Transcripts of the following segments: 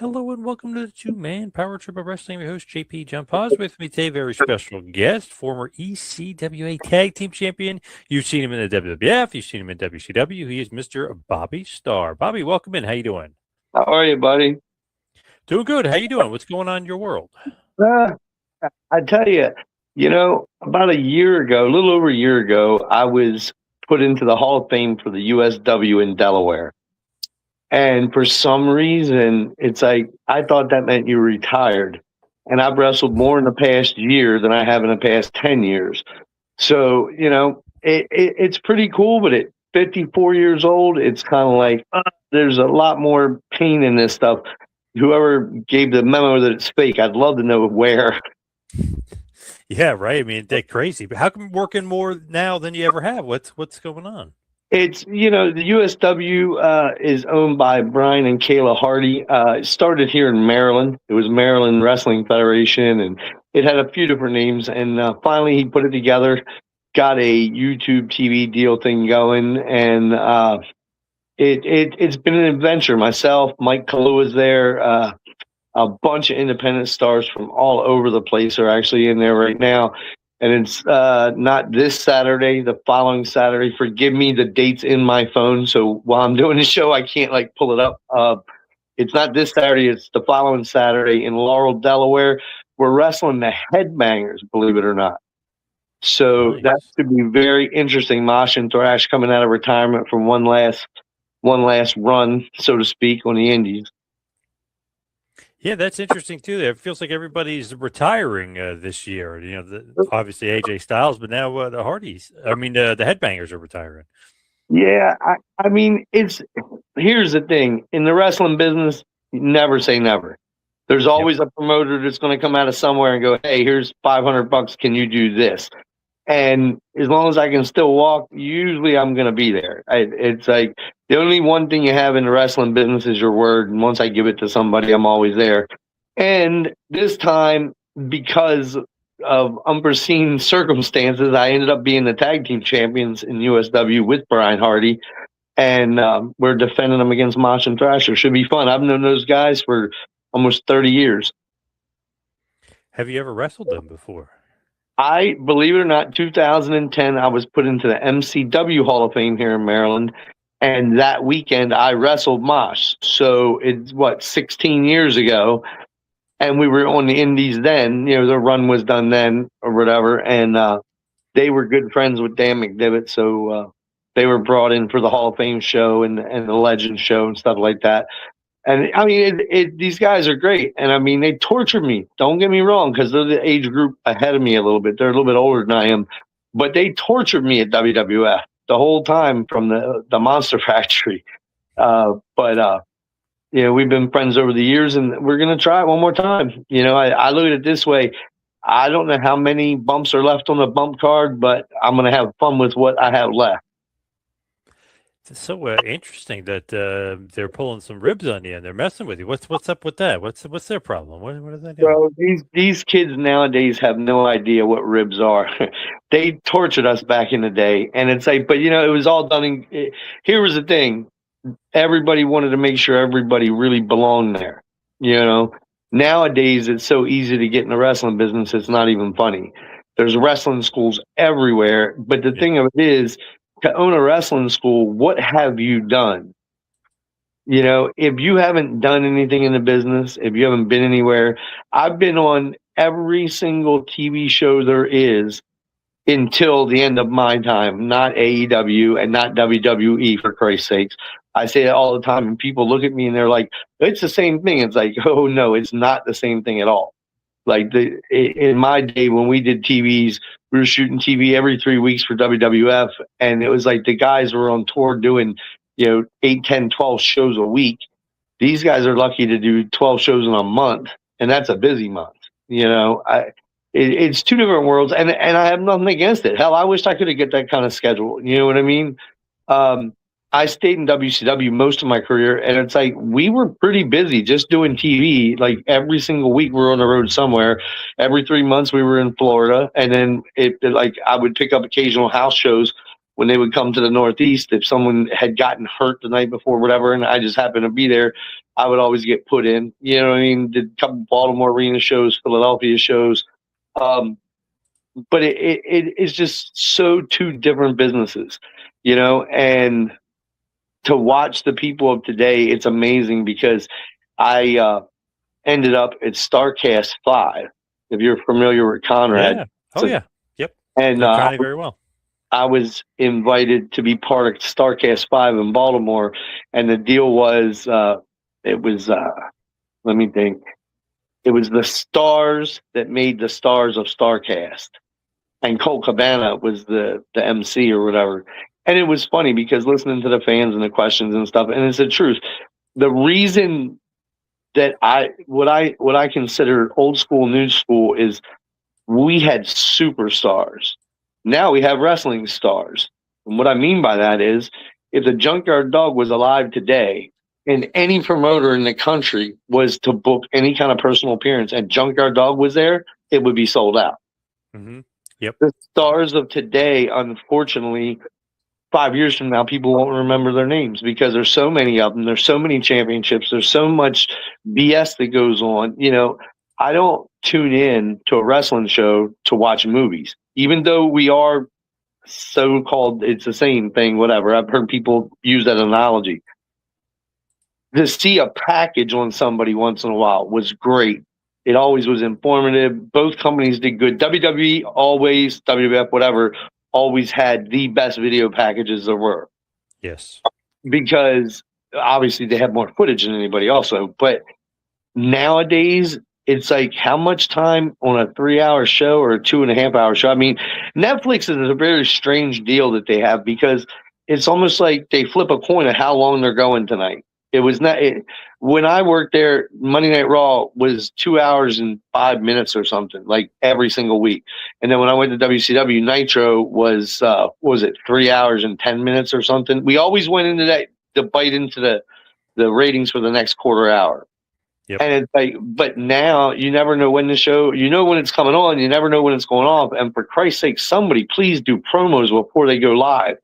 Hello and welcome to the two-man power trip of wrestling. I'm your host, JP John Poz. With me today, very special guest, former ECWA Tag Team Champion. You've seen him in the WWF. You've seen him in WCW. He is Mr. Bobby Starr. Bobby, welcome in. How you doing? How are you, buddy? Doing good. How you doing? What's going on in your world? I tell you, about a year ago, a little over a year ago, I was put into the Hall of Fame for the USW in Delaware. And for some reason, it's like I thought that meant you were retired. And I've wrestled more in the past year than I have in the past 10 years. So, it's pretty cool. But at 54 years old, it's kind of like there's a lot more pain in this stuff. Whoever gave the memo that it's fake, I'd love to know where. Yeah, right. I mean, that's crazy. But how come working more now than you ever have? What's going on? It's, the USW is owned by Brian and Kayla Hardy. It started here in Maryland. It was Maryland Wrestling Federation, and it had a few different names. And finally, he put it together, got a YouTube TV deal thing going, and it's been an adventure. Myself, Mike Kalu is there. A bunch of independent stars from all over the place are actually in there right now. And it's not this Saturday, the following Saturday. Forgive me, the date's in my phone. So while I'm doing the show, I can't pull it up. It's not this Saturday. It's the following Saturday in Laurel, Delaware. We're wrestling the Headbangers, believe it or not. So Nice. That should be very interesting. Mosh and Thrash coming out of retirement from one last run, so to speak, on the Indies. Yeah, that's interesting too. It feels like everybody's retiring this year. Obviously AJ Styles, but now the Hardys. I mean, the Headbangers are retiring. Yeah, I mean, here's the thing. In the wrestling business, you never say never. There's always a promoter that's going to come out of somewhere and go, hey, here's $500. Can you do this? And as long as I can still walk, usually I'm going to be there. It's like the only one thing you have in the wrestling business is your word. And once I give it to somebody, I'm always there. And this time, because of unforeseen circumstances, I ended up being the tag team champions in USW with Brian Hardy. And we're defending them against Mosh and Thrasher. Should be fun. I've known those guys for almost 30 years. Have you ever wrestled them before? I, believe it or not, 2010, I was put into the MCW Hall of Fame here in Maryland. And that weekend, I wrestled Mosh. So it's, 16 years ago. And we were on the Indies then. The run was done then or whatever. And they were good friends with Dan McDevitt. So they were brought in for the Hall of Fame show and the Legend show and stuff like that. And I mean, these guys are great. And I mean, they tortured me. Don't get me wrong, because they're the age group ahead of me a little bit. They're a little bit older than I am. But they tortured me at WWF the whole time from the Monster Factory. We've been friends over the years, and we're going to try it one more time. I look at it this way. I don't know how many bumps are left on the bump card, but I'm going to have fun with what I have left. It's so interesting that they're pulling some ribs on you and they're messing with you. What's up with that? What's their problem? What are they doing? Well, these kids nowadays have no idea what ribs are. They tortured us back in the day, and it's like, but it was all done. Here was the thing: everybody wanted to make sure everybody really belonged there. Nowadays it's so easy to get in the wrestling business; it's not even funny. There's wrestling schools everywhere, but the thing of it is, to own a wrestling school, what have you done? If you haven't done anything in the business, if you haven't been anywhere, I've been on every single TV show there is until the end of my time, not AEW and not WWE, for Christ's sakes. I say it all the time, and people look at me and they're like, it's the same thing. It's like, oh, no, it's not the same thing at all. Like in my day when we did TVs, we were shooting TV every 3 weeks for WWF. And it was like the guys were on tour doing, 8, 10, 12 shows a week. These guys are lucky to do 12 shows in a month. And that's a busy month. It's two different worlds. And I have nothing against it. Hell, I wish I could have get that kind of schedule. You know what I mean? I stayed in WCW most of my career, and it's like we were pretty busy just doing TV. Like every single week we were on the road somewhere. Every 3 months we were in Florida, and then I would pick up occasional house shows when they would come to the Northeast, if someone had gotten hurt the night before, whatever, and I just happened to be there, I would always get put in. You know what I mean? Did a couple Baltimore arena shows, Philadelphia shows. But it's just so two different businesses, you know, and to watch the people of today, it's amazing because I ended up at StarCast 5, if you're familiar with Conrad. Yeah. Oh, yeah. Yep. And Connie very well. I was invited to be part of StarCast 5 in Baltimore, and the deal was it was let me think. It was the stars that made the stars of StarCast, and Colt Cabana was the MC or whatever. And it was funny because listening to the fans and the questions and stuff, and it's the truth. The reason that what I consider old school, new school is we had superstars. Now we have wrestling stars. And what I mean by that is if the Junkyard Dog was alive today and any promoter in the country was to book any kind of personal appearance and Junkyard Dog was there, it would be sold out. Mm-hmm. Yep. The stars of today, unfortunately, 5 years from now, people won't remember their names because there's so many of them. There's so many championships. There's so much BS that goes on. You know, I don't tune in to a wrestling show to watch movies, even though we are so-called, it's the same thing, whatever. I've heard people use that analogy. To see a package on somebody once in a while was great. It always was informative. Both companies did good. WWE always, WWF, whatever, always had the best video packages there were. Yes. Because obviously they have more footage than anybody also. But nowadays, it's like how much time on a 3-hour show or a 2.5-hour show? I mean, Netflix is a very strange deal that they have because it's almost like they flip a coin of how long they're going tonight. It was not when I worked there. Monday Night Raw was 2 hours and 5 minutes or something, like every single week. And then when I went to WCW, Nitro was what was it 3 hours and 10 minutes or something? We always went into that to bite into the ratings for the next quarter hour. Yep. And it's like, but now you never know when the show. You know when it's coming on. You never know when it's going off. And for Christ's sake, somebody please do promos before they go live.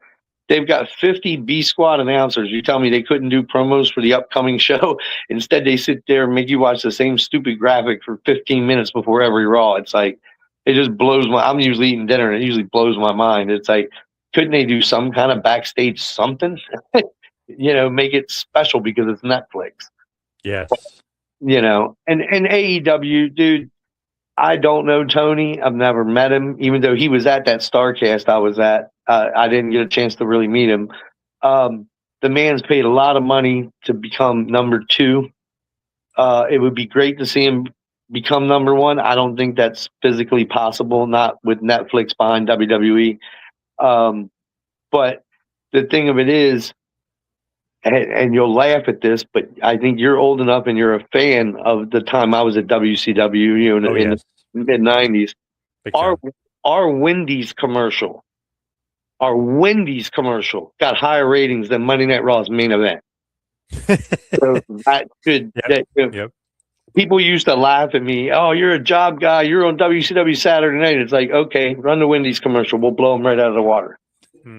They've got 50 B squad announcers. You tell me they couldn't do promos for the upcoming show. Instead, they sit there and make you watch the same stupid graphic for 15 minutes before every Raw. It's like, it just blows my, I'm usually eating dinner and it usually blows my mind. It's like, couldn't they do some kind of backstage something? You know, make it special because it's Netflix. Yes. You know, and AEW, dude, I don't know Tony. I've never met him, even though he was at that StarCast I was at. I didn't get a chance to really meet him. The man's paid a lot of money to become number 2. It would be great to see him become number 1. I don't think that's physically possible, not with Netflix behind WWE. But the thing of it is, and you'll laugh at this, but I think you're old enough and you're a fan of the time I was at WCW, you know, in the mid-90s. Our Wendy's commercial got higher ratings than Monday Night Raw's main event. So that could, people used to laugh at me. Oh, you're a job guy. You're on WCW Saturday night. It's like, okay, run the Wendy's commercial. We'll blow them right out of the water.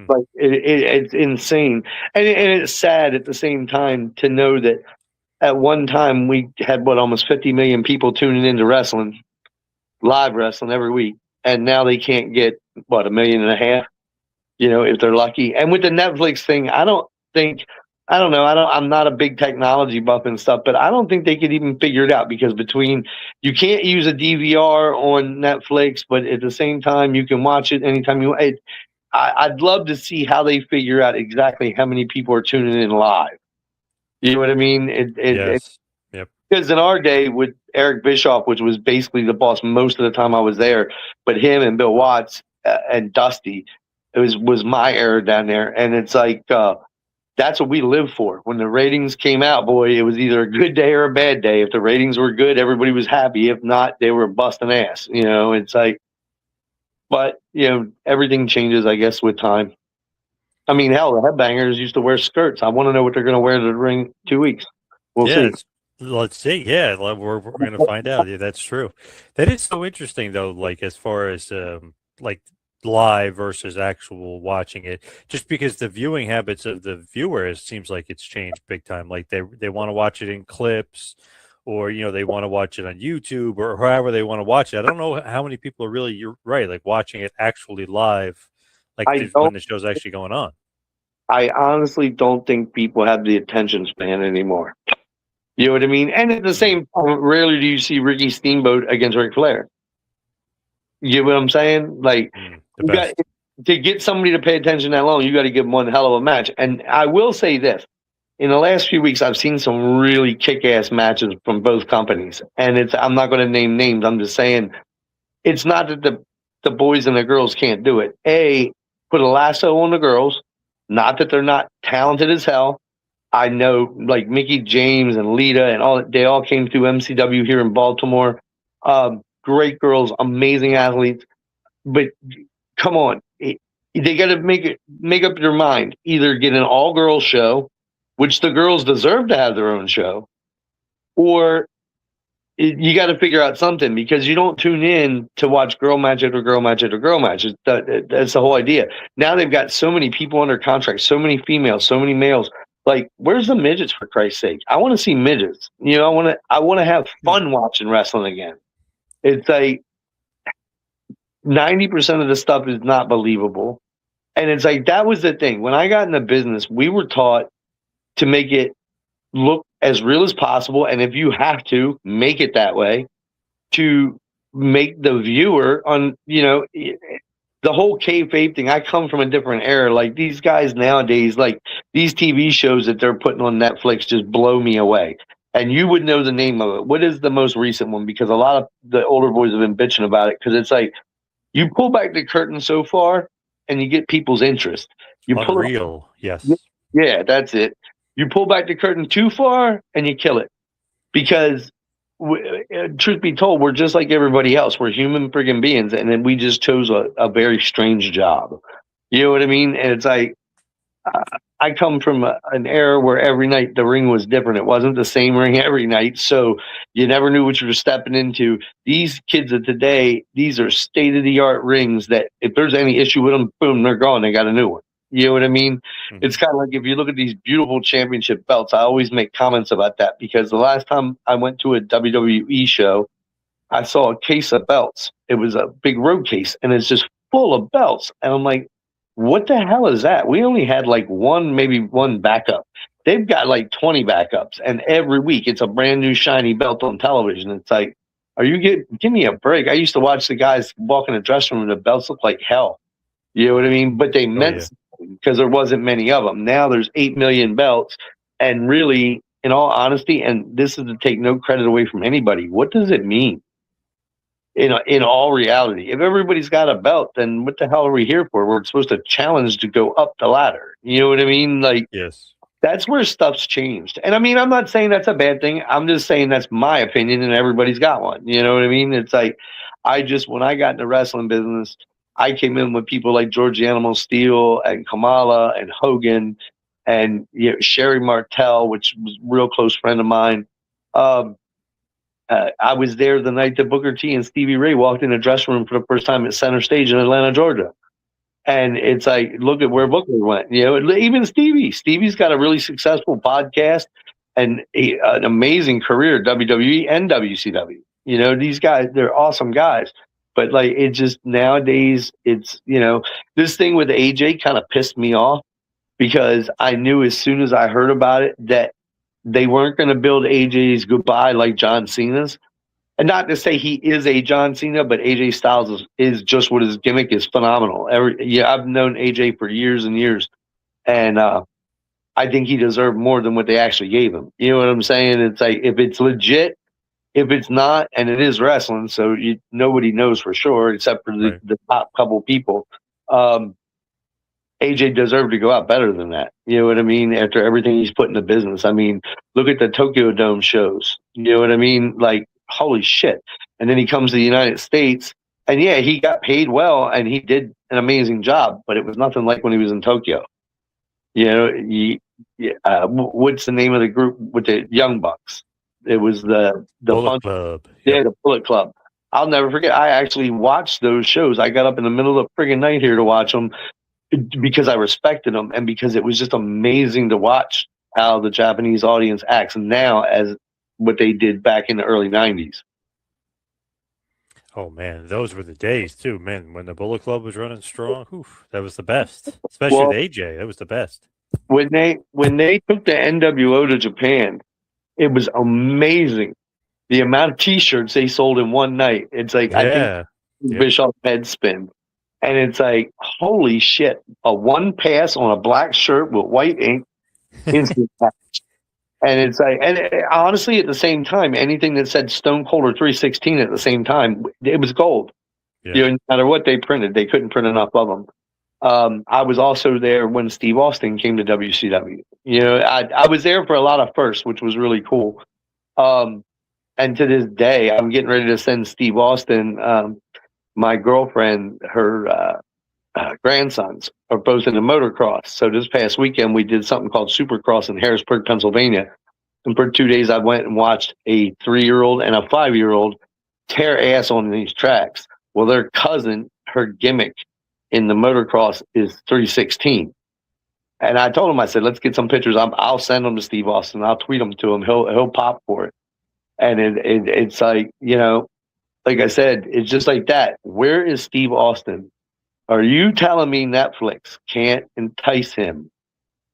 Like it's insane, and it's sad at the same time to know that at one time we had almost 50 million people tuning into wrestling, live wrestling every week, and now they can't get 1.5 million, you know, if they're lucky. And with the Netflix thing, I'm not a big technology buff and stuff, but I don't think they could even figure it out because you can't use a DVR on Netflix, but at the same time you can watch it anytime you want. I'd love to see how they figure out exactly how many people are tuning in live. You know what I mean? Yes. Because in our day with Eric Bischoff, which was basically the boss most of the time I was there, but him and Bill Watts and Dusty, it was my era down there. And it's like, that's what we live for. When the ratings came out, boy, it was either a good day or a bad day. If the ratings were good, everybody was happy. If not, they were busting ass. You know, it's like, but, you know, everything changes, I guess, with time. I mean, hell, the Headbangers used to wear skirts. I want to know what they're going to wear to the ring 2 weeks. We'll see. Let's see. Yeah, we're going to find out. Yeah, that's true. That is so interesting, though, like as far as like live versus actual watching it, just because the viewing habits of the viewer, it seems like it's changed big time. Like they want to watch it in clips, or they want to watch it on YouTube, or however they want to watch it. I don't know how many people are really, you're right, like watching it actually live, like I when don't. the show's actually going on. I honestly don't think people have the attention span anymore. You know what I mean? And at the same time, rarely do you see Ricky Steamboat against Ric Flair. You get what I'm saying? Like, The you got best. to get somebody to pay attention that long, you got to give them one hell of a match. And I will say this. In the last few weeks, I've seen some really kick-ass matches from both companies. And I'm not going to name names. I'm just saying it's not that the boys and the girls can't do it. Put a lasso on the girls. Not that they're not talented as hell. I know, like Mickey James and Lita and all, they all came through MCW here in Baltimore. Great girls, amazing athletes. But come on, they got to make up their mind. Either get an all-girls show, which the girls deserve to have their own show, or you got to figure out something, because you don't tune in to watch girl match after girl match after girl match. That's the whole idea. Now they've got so many people under contract, so many females, so many males. Like, where's the midgets, for Christ's sake? I want to see midgets. I want to have fun watching wrestling again. It's like 90% of the stuff is not believable. And it's like, that was the thing. When I got in the business, we were taught to make it look as real as possible. And if you have to, make it that way to make the viewer the whole kayfabe thing. I come from a different era. Like, these guys nowadays, like these TV shows that they're putting on Netflix just blow me away. And you would know the name of it. What is the most recent one? Because a lot of the older boys have been bitching about it, because it's like, you pull back the curtain so far and you get people's interest. Unreal, yes. Yeah, that's it. You pull back the curtain too far and you kill it. Because, truth be told, we're just like everybody else. We're human friggin' beings, and then we just chose a very strange job. You know what I mean? And it's like, I come from an era where every night the ring was different. It wasn't the same ring every night, so you never knew what you were stepping into. These kids of today, these are state-of-the-art rings that if there's any issue with them, boom, they're gone. They got a new one. You know what I mean? Mm-hmm. It's kind of like, if you look at these beautiful championship belts, I always make comments about that, because the last time I went to a WWE show, I saw a case of belts. It was a big road case, and it's just full of belts. And I'm like, what the hell is that? We only had like maybe one backup. They've got like 20 backups, and every week it's a brand new shiny belt on television. It's like, give me a break. I used to watch the guys walk in the dressing room and the belts look like hell. You know what I mean? But they meant something, because there wasn't many of them. Now there's 8 million belts, and really, in all honesty, and this is to take no credit away from anybody, what does it mean? In all reality, if everybody's got a belt, then what the hell are we here for? We're supposed to challenge to go up the ladder. You know what I mean? Like, yes, that's where stuff's changed. And I mean, I'm not saying that's a bad thing. I'm just saying that's my opinion, and everybody's got one. You know what I mean? It's like, when I got in the wrestling business, I came in with people like George the Animal Steel and Kamala and Hogan and Sherry Martel, which was a real close friend of mine. I was there the night that Booker T and Stevie Ray walked in the dressing room for the first time at Center Stage in Atlanta, Georgia. And it's like, look at where Booker went. Even Stevie's got a really successful podcast and an amazing career at WWE and WCW. These guys, they're awesome guys. But like, it just, nowadays, it's, this thing with AJ kind of pissed me off, because I knew as soon as I heard about it that they weren't going to build AJ's goodbye like John Cena's. And not to say he is a John Cena, but AJ Styles is just what his gimmick is, phenomenal. I've known AJ for years and years, and I think he deserved more than what they actually gave him. You know what I'm saying? It's like, if it's legit, if it's not, and it is wrestling, so nobody knows for sure except for the top couple people. AJ deserved to go out better than that. You know what I mean? After everything he's put in the business. I mean, look at the Tokyo Dome shows. You know what I mean? Like, holy shit. And then he comes to the United States, and yeah, he got paid well, and he did an amazing job, but it was nothing like when he was in Tokyo. What's the name of the group with the Young Bucks? It was the Bullet Club. Yeah, the Bullet Club. I'll never forget. I actually watched those shows. I got up in the middle of the friggin' night here to watch them because I respected them and because it was just amazing to watch how the Japanese audience acts now as what they did back in the early 90s. Oh man, those were the days too, man. When the Bullet Club was running strong, that was the best. Especially with AJ, that was the best. When they took the NWO to Japan, it was amazing. The amount of T-shirts they sold in one night. It's like, I think Bischoff head spin. And it's like, holy shit, a one pass on a black shirt with white ink, instant match. And it's like, honestly, at the same time, anything that said Stone Cold or 316 at the same time, it was gold. Yeah. You know, no matter what they printed, they couldn't print enough of them. I was also there when Steve Austin came to WCW. You know, I was there for a lot of firsts, which was really cool. And to this day, I'm getting ready to send Steve Austin, my girlfriend, her grandsons are both in the motocross. So this past weekend, we did something called Supercross in Harrisburg, Pennsylvania. And for 2 days, I went and watched a 3-year-old and a 5-year-old tear ass on these tracks. Well, their cousin, her gimmick in the motocross is 316. And I told him, I said, let's get some pictures. I'll send them to Steve Austin. I'll tweet them to him. He'll pop for it. And it's like, you know, like I said, it's just like that. Where is Steve Austin? Are you telling me Netflix can't entice him?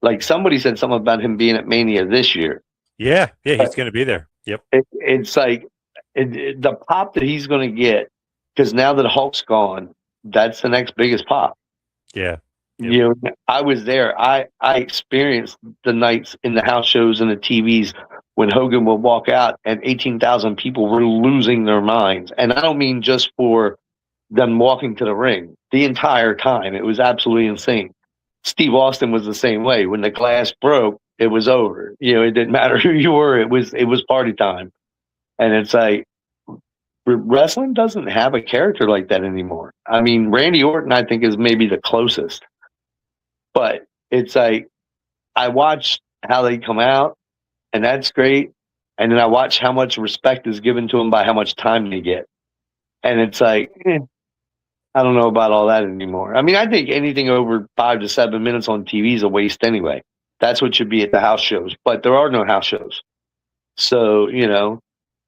Like somebody said something about him being at Mania this year. Yeah, he's going to be there. Yep. It's like the pop that he's going to get, because now that Hulk's gone, that's the next biggest pop. Yeah. Yep. You know, I was there. I experienced the nights in the house shows and the TVs when Hogan would walk out and 18,000 people were losing their minds. And I don't mean just for them walking to the ring. The entire time. It was absolutely insane. Steve Austin was the same way. When the glass broke, it was over. You know, it didn't matter who you were. It was party time. And it's like, wrestling doesn't have a character like that anymore. I mean, Randy Orton, I think, is maybe the closest. But it's like, I watch how they come out, and that's great. And then I watch how much respect is given to them by how much time they get. And it's like, I don't know about all that anymore. I mean, I think anything over 5 to 7 minutes on TV is a waste anyway. That's what should be at the house shows. But there are no house shows. So, you know,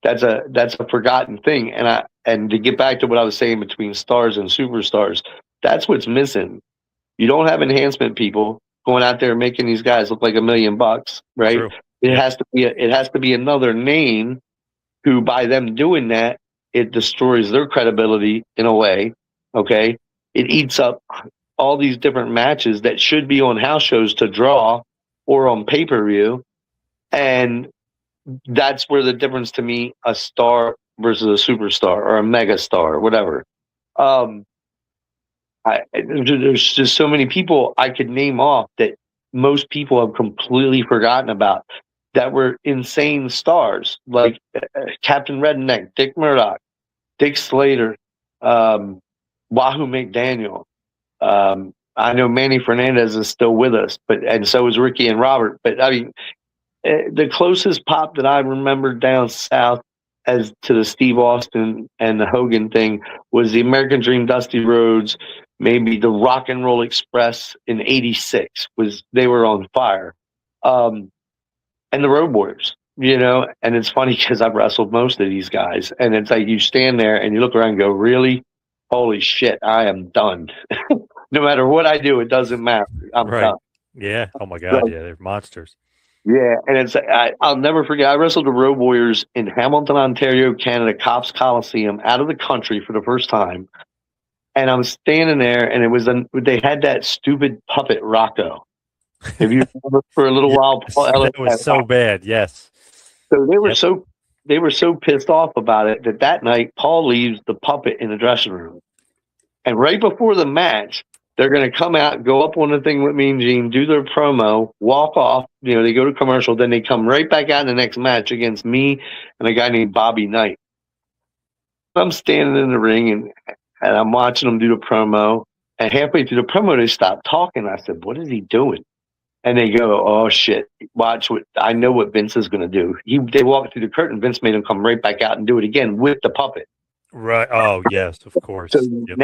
that's a forgotten thing. And to get back to what I was saying between stars and superstars, that's what's missing. You don't have enhancement people going out there making these guys look like $1 million, right? True. It has to be another name who, by them doing that, it destroys their credibility in a way. Okay, it eats up all these different matches that should be on house shows to draw or on pay-per-view, and that's where the difference to me, a star versus a superstar or a mega star or whatever. There's just so many people I could name off that most people have completely forgotten about that were insane stars, like Captain Redneck, Dick Murdoch, Dick Slater, Wahoo McDaniel. I know Manny Fernandez is still with us, and so is Ricky and Robert. But I mean, the closest pop that I remember down south as to the Steve Austin and the Hogan thing was the American Dream, Dusty Rhodes, maybe the Rock and Roll Express in '86 they were on fire, and the Road Warriors. You know, and it's funny because I've wrestled most of these guys, and it's like you stand there and you look around and go, really? Holy shit, I am done. No matter what I do, it doesn't matter. I'm done. Yeah. Oh my God. Yeah, they're monsters. Yeah, and it's I'll never forget. I wrestled the Road Warriors in Hamilton, Ontario, Canada, Cops Coliseum, out of the country for the first time. And I'm standing there, and they had that stupid puppet Rocco. If you remember, for a little while, Paul Ellis that was so bad. Yes. So they were so pissed off about it that night Paul leaves the puppet in the dressing room, and right before the match, they're going to come out, go up on the thing with Mean Gene, do their promo, walk off. You know, they go to commercial, then they come right back out in the next match against me and a guy named Bobby Knight. I'm standing in the ring and I'm watching them do the promo, and halfway through the promo they stop talking. I said, "What is he doing?" And they go, "Oh shit! Watch what I know what Vince is going to do." They walked through the curtain. Vince made him come right back out and do it again with the puppet. Right. Oh, yes, of course. So Yep.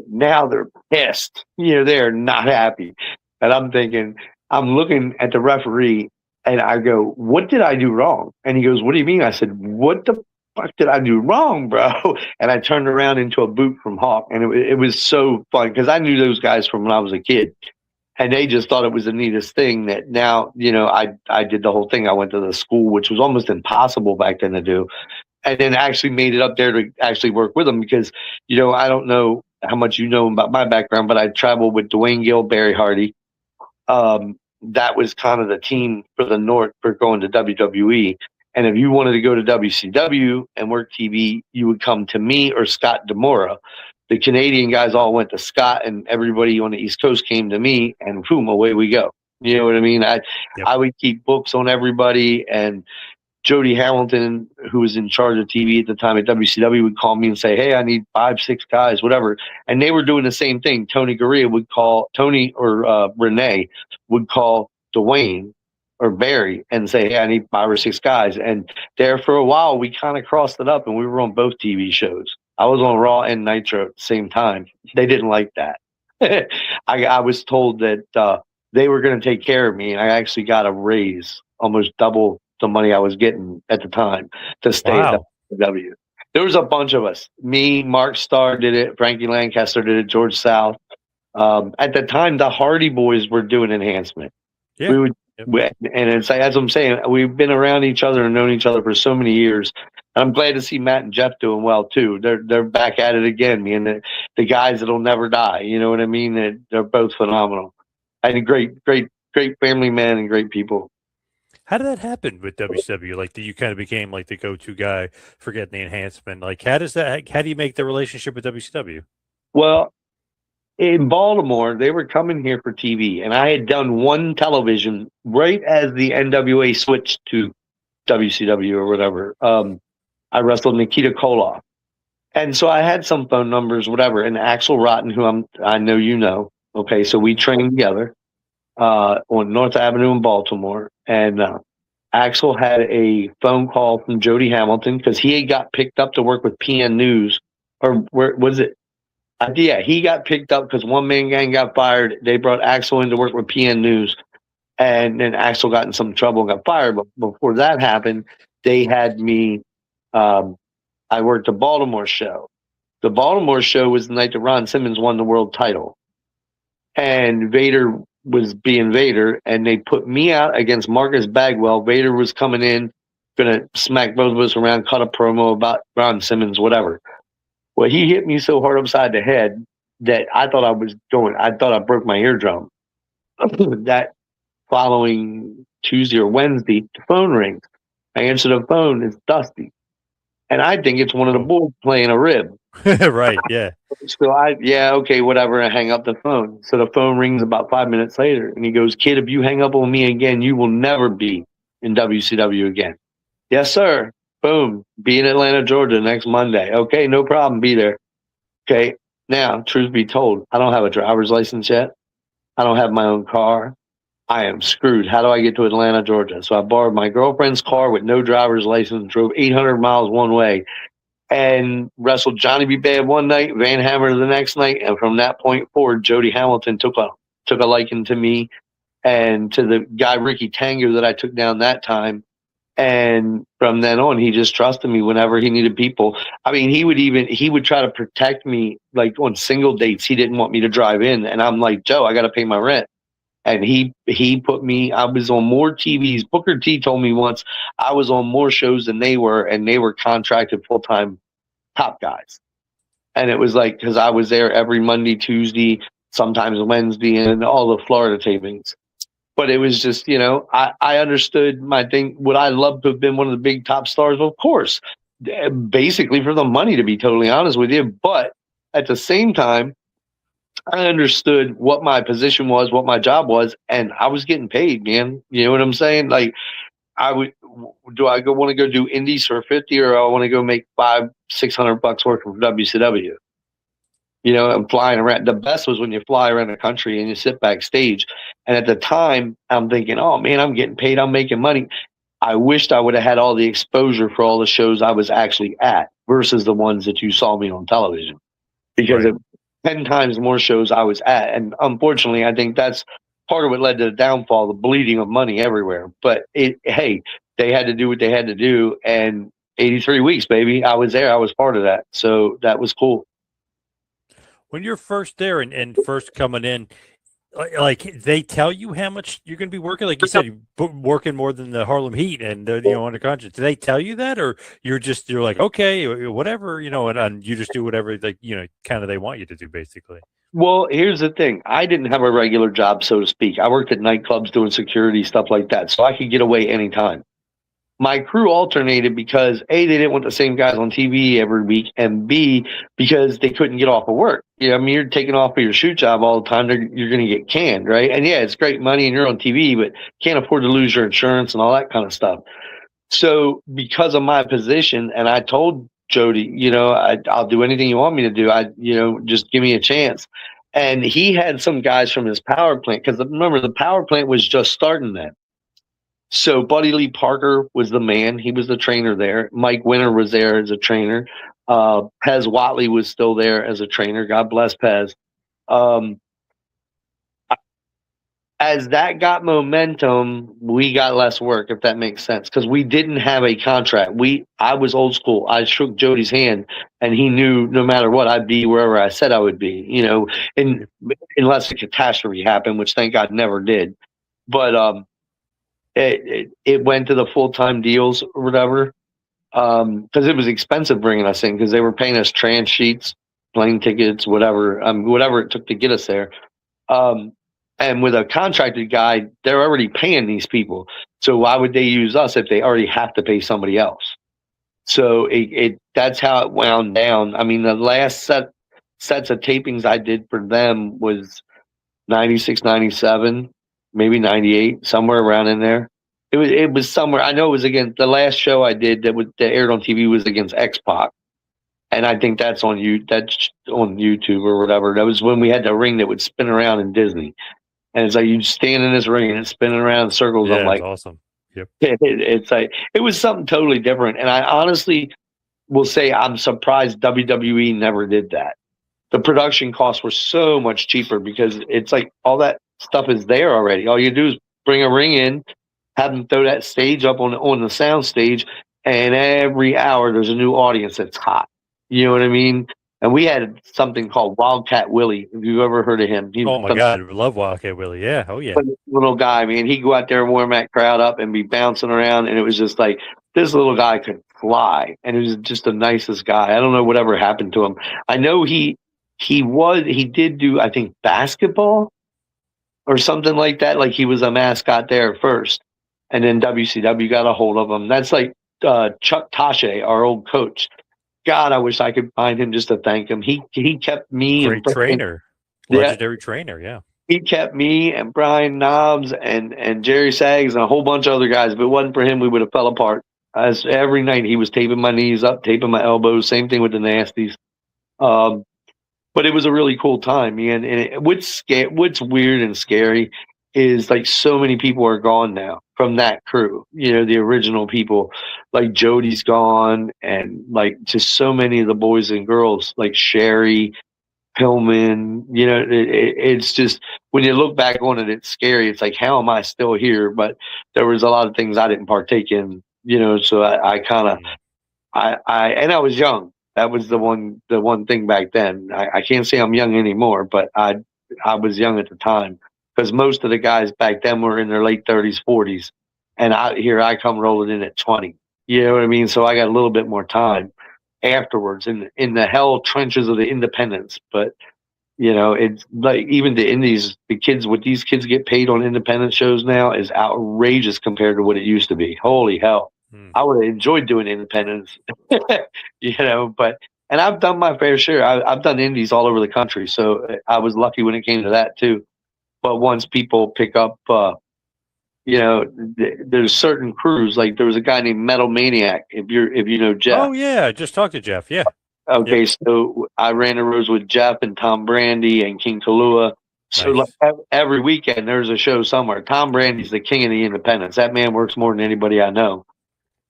now they're pissed. They're not happy. And I'm thinking, I'm looking at the referee and I go, what did I do wrong? And he goes, what do you mean? I said, what the fuck did I do wrong, bro? And I turned around into a boot from Hawk. And it was so fun because I knew those guys from when I was a kid. And they just thought it was the neatest thing that now, I did the whole thing. I went to the school, which was almost impossible back then to do. And then actually made it up there to actually work with them because, I don't know how much you know about my background, but I traveled with Dwayne Gill, Barry Hardy. That was kind of the team for the North for going to WWE. And if you wanted to go to WCW and work TV, you would come to me or Scott Demora. The Canadian guys all went to Scott, and everybody on the East Coast came to me, and boom, away we go. You know what I mean? I would keep books on everybody, and Jody Hamilton, who was in charge of TV at the time at WCW, would call me and say, hey, I need 5, 6 guys, whatever. And they were doing the same thing. Tony Guerrero would call Tony or Renee would call Dwayne or Barry and say, hey, I need 5 or 6 guys. And there for a while, we kind of crossed it up and we were on both TV shows. I was on Raw and Nitro at the same time. They didn't like that. I was told that they were going to take care of me. And I actually got a raise, almost double the money I was getting at the time to stay at WCW. There was a bunch of us. Me, Mark Starr did it. Frankie Lancaster did it. George South. At the time, the Hardy Boys were doing enhancement. Yeah. And it's as I'm saying, we've been around each other and known each other for so many years. And I'm glad to see Matt and Jeff doing well too. They're back at it again. Me and the guys that'll never die. You know what I mean? They're both phenomenal. And great family men and great people. How did that happen with WCW? Like, that you kind of became like the go-to guy for getting the enhancement. Like, how do you make the relationship with WCW? Well, in Baltimore, they were coming here for TV, and I had done one television right as the NWA switched to WCW or whatever. I wrestled Nikita Koloff. And so I had some phone numbers, whatever, and Axel Rotten, who I know you know. Okay, so we trained together on North Avenue in Baltimore, and Axel had a phone call from Jody Hamilton because he had got picked up to work with PN News, or where was it? Yeah, he got picked up because One Man Gang got fired. They brought Axel in to work with PN News, and then Axel got in some trouble and got fired. But before that happened, they had me. I worked the Baltimore show. The Baltimore show was the night that Ron Simmons won the world title, and Vader was being Vader, and they put me out against Marcus Bagwell. Vader was coming in, gonna smack both of us around, cut a promo about Ron Simmons, whatever. Well, he hit me so hard upside the head that I thought I broke my eardrum. That following Tuesday or Wednesday, the phone rings. I answer the phone, it's Dusty. And I think it's one of the boys playing a rib. Right, yeah. So okay, whatever. I hang up the phone. So the phone rings about 5 minutes later, and he goes, kid, if you hang up on me again, you will never be in WCW again. Yes, sir. Boom. Be in Atlanta, Georgia next Monday. Okay, no problem. Be there. Okay. Now, truth be told, I don't have a driver's license yet. I don't have my own car. I am screwed. How do I get to Atlanta, Georgia? So I borrowed my girlfriend's car with no driver's license, drove 800 miles one way, and wrestled Johnny B. Bad one night, Van Hammer the next night. And from that point forward, Jody Hamilton took a liking to me and to the guy, Ricky Tango, that I took down that time. And from then on, he just trusted me whenever he needed people. I mean, he would try to protect me, like on single dates. He didn't want me to drive in. And I'm like, Joe, I got to pay my rent. And he put me, I was on more TVs. Booker T told me once I was on more shows than they were, and they were contracted full-time top guys. And it was like, because I was there every Monday, sometimes Wednesday, and all the Florida tapings. But it was just, I understood my thing. Would I love to have been one of the big top stars? Well, of course, basically for the money, to be totally honest with you. But at the same time, I understood what my position was, what my job was, and I was getting paid, man. You know what I'm saying? Like, want to go do indies for 50, or I want to go make $500-600 working for WCW? I'm flying around. The best was when you fly around the country and you sit backstage. And at the time, I'm thinking, oh, man, I'm getting paid. I'm making money. I wished I would have had all the exposure for all the shows I was actually at versus the ones that you saw me on television, because Right. of 10 times more shows I was at. And unfortunately, I think that's part of what led to the downfall, the bleeding of money everywhere. But hey, they had to do what they had to do. And 83 weeks, baby, I was there. I was part of that. So that was cool. When you're first there and first coming in, like they tell you how much you're going to be working, like you said, you're working more than the Harlem Heat and under contract. Do they tell you that, or you're like, okay, whatever, and you just do whatever kind of they want you to do, basically? Well, here's the thing. I didn't have a regular job, so to speak. I worked at nightclubs doing security, stuff like that. So I could get away anytime. My crew alternated because A, they didn't want the same guys on TV every week, and B, because they couldn't get off of work. I mean, you're taking off of your shoot job all the time, you're going to get canned, right? And yeah, it's great money and you're on TV, but can't afford to lose your insurance and all that kind of stuff. So because of my position, and I told Jody, I'll do anything you want me to do. Just give me a chance. And he had some guys from his power plant, because remember, the power plant was just starting then. So Buddy Lee Parker was the man. He was the trainer there. Mike Winter was there as a trainer. Pez Watley was still there as a trainer. God bless Pez. As that got momentum, we got less work, if that makes sense, because we didn't have a contract. I was old school. I shook Jody's hand, and he knew no matter what, I'd be wherever I said I would be, unless a catastrophe happened, which thank God never did. But it went to the full-time deals or whatever, because it was expensive bringing us in, because they were paying us trans sheets, plane tickets, whatever it took to get us there. And with a contracted guy, they're already paying these people. So why would they use us if they already have to pay somebody else? So that's how it wound down. I mean, the last sets of tapings I did for them was 96, 97, maybe 98, somewhere around in there. It was somewhere. I know it was against the last show I did that aired on TV was against X-Pac. And I think that's on YouTube or whatever. That was when we had the ring that would spin around in Disney. And it's like you stand in this ring and it's spinning around in circles. Yeah, I'm like, awesome. Yep. It's like it was something totally different. And I honestly will say I'm surprised WWE never did that. The production costs were so much cheaper, because it's like all that stuff is there already. All you do is bring a ring in, have them throw that stage up on the sound stage, and every hour there's a new audience that's hot. You know what I mean? And we had something called Wildcat Willie. If you've ever heard of him. Oh my God, I love Wildcat Willie. Yeah. Oh yeah. Little guy, man. He'd go out there and warm that crowd up and be bouncing around. And it was just like, this little guy could fly. And he was just the nicest guy. I don't know whatever happened to him. I know he did do, I think, basketball or something like that. Like he was a mascot there first. And then WCW got a hold of him. That's like Chuck Tashe, our old coach. God, I wish I could find him just to thank him. He kept me great trainer, legendary trainer. Yeah, he kept me and Brian Knobs and Jerry Saggs and a whole bunch of other guys. If it wasn't for him, we would have fell apart. As every night he was taping my knees up, taping my elbows. Same thing with the Nasties. But it was a really cool time, man. And what's weird and scary is like so many people are gone now from that crew. The original people, like Jody's gone, and like just so many of the boys and girls, like Sherry, Pillman. It's just, when you look back on it, it's scary. It's like, how am I still here? But there was a lot of things I didn't partake in. So I was young. That was the one thing back then. I can't say I'm young anymore, but I was young at the time. Because most of the guys back then were in their late 30s, 40s. And I come rolling in at 20. You know what I mean? So I got a little bit more time afterwards in the hell trenches of the independents. But, it's like even the indies, what these kids get paid on independent shows now is outrageous compared to what it used to be. Holy hell. I would have enjoyed doing independents, but I've done my fair share. I've done indies all over the country. So I was lucky when it came to that too. But once people pick up, there's certain crews. Like there was a guy named Metal Maniac. If you know Jeff. Oh yeah, I just talked to Jeff. Yeah. Okay, yep. So I ran the roads with Jeff and Tom Brandy and King Kalua. So nice. Like every weekend there's a show somewhere. Tom Brandy's the king of the independents. That man works more than anybody I know.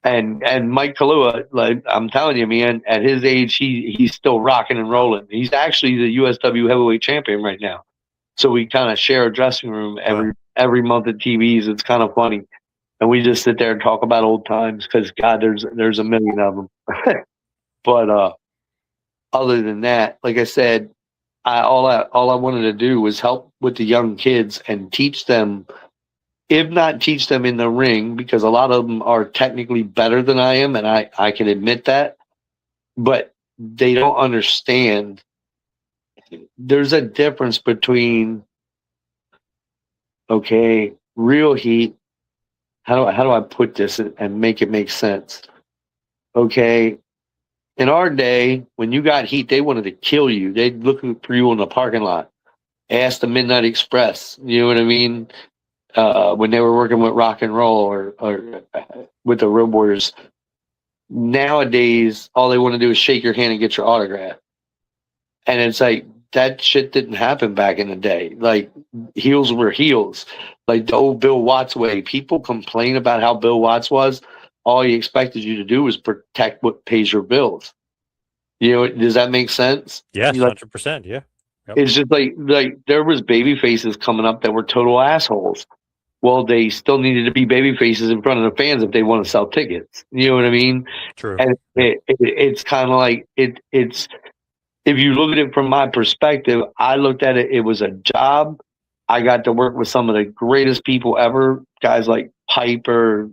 And Mike Kalua, like I'm telling you, man, at his age, he's still rocking and rolling. He's actually the USW heavyweight champion right now. So we kind of share a dressing room every month at TVs. It's kind of funny, and we just sit there and talk about old times because God, there's a million of them. But other than that, like I said, all I wanted to do was help with the young kids and teach them, if not teach them in the ring, because a lot of them are technically better than I am, and I can admit that, but they don't understand. There's a difference between, okay, real heat. How do I put this and make it make sense? Okay, in our day, when you got heat, they wanted to kill you. They'd look for you in the parking lot. Ask the Midnight Express. You know what I mean? When they were working with rock and roll or with the Road Warriors. Nowadays, all they want to do is shake your hand and get your autograph. And it's like, that shit didn't happen back in the day. Like, heels were heels. Like the old Bill Watts way. People complain about how Bill Watts was. All he expected you to do was protect what pays your bills. You know, does that make sense? Yes, 100%. Yeah. Yep. It's just like there was baby faces coming up that were total assholes. Well, they still needed to be baby faces in front of the fans if they want to sell tickets. You know what I mean? True. And it's kind of like it's if you look at it from my perspective, I looked at it. It was a job. I got to work with some of the greatest people ever, guys like Piper,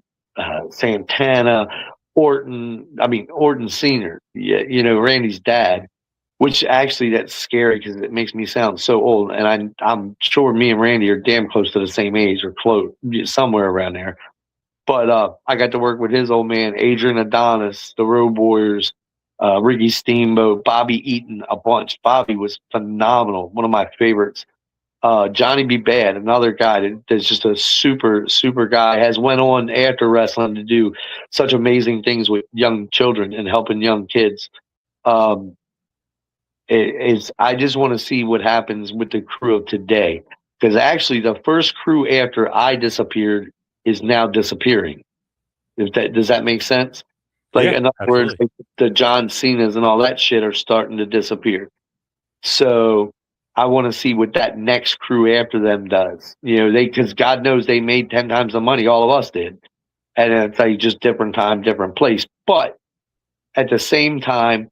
Santana, Orton. I mean, Orton Sr., you know, Randy's dad, which actually that's scary because it makes me sound so old. And I'm sure me and Randy are damn close to the same age or close, somewhere around there. But I got to work with his old man, Adrian Adonis, the Road Warriors, Ricky Steamboat, Bobby Eaton, a bunch. Bobby was phenomenal, one of my favorites. Johnny B. Bad, another guy that's just a super, super guy, has went on after wrestling to do such amazing things with young children and helping young kids. I just want to see what happens with the crew of today, because actually the first crew after I disappeared is now disappearing. Does that make sense? Like, yeah, in other words, like the John Cena's and all that shit are starting to disappear. So I want to see what that next crew after them does. You know, because God knows they made 10 times the money all of us did. And it's like just different time, different place. But at the same time,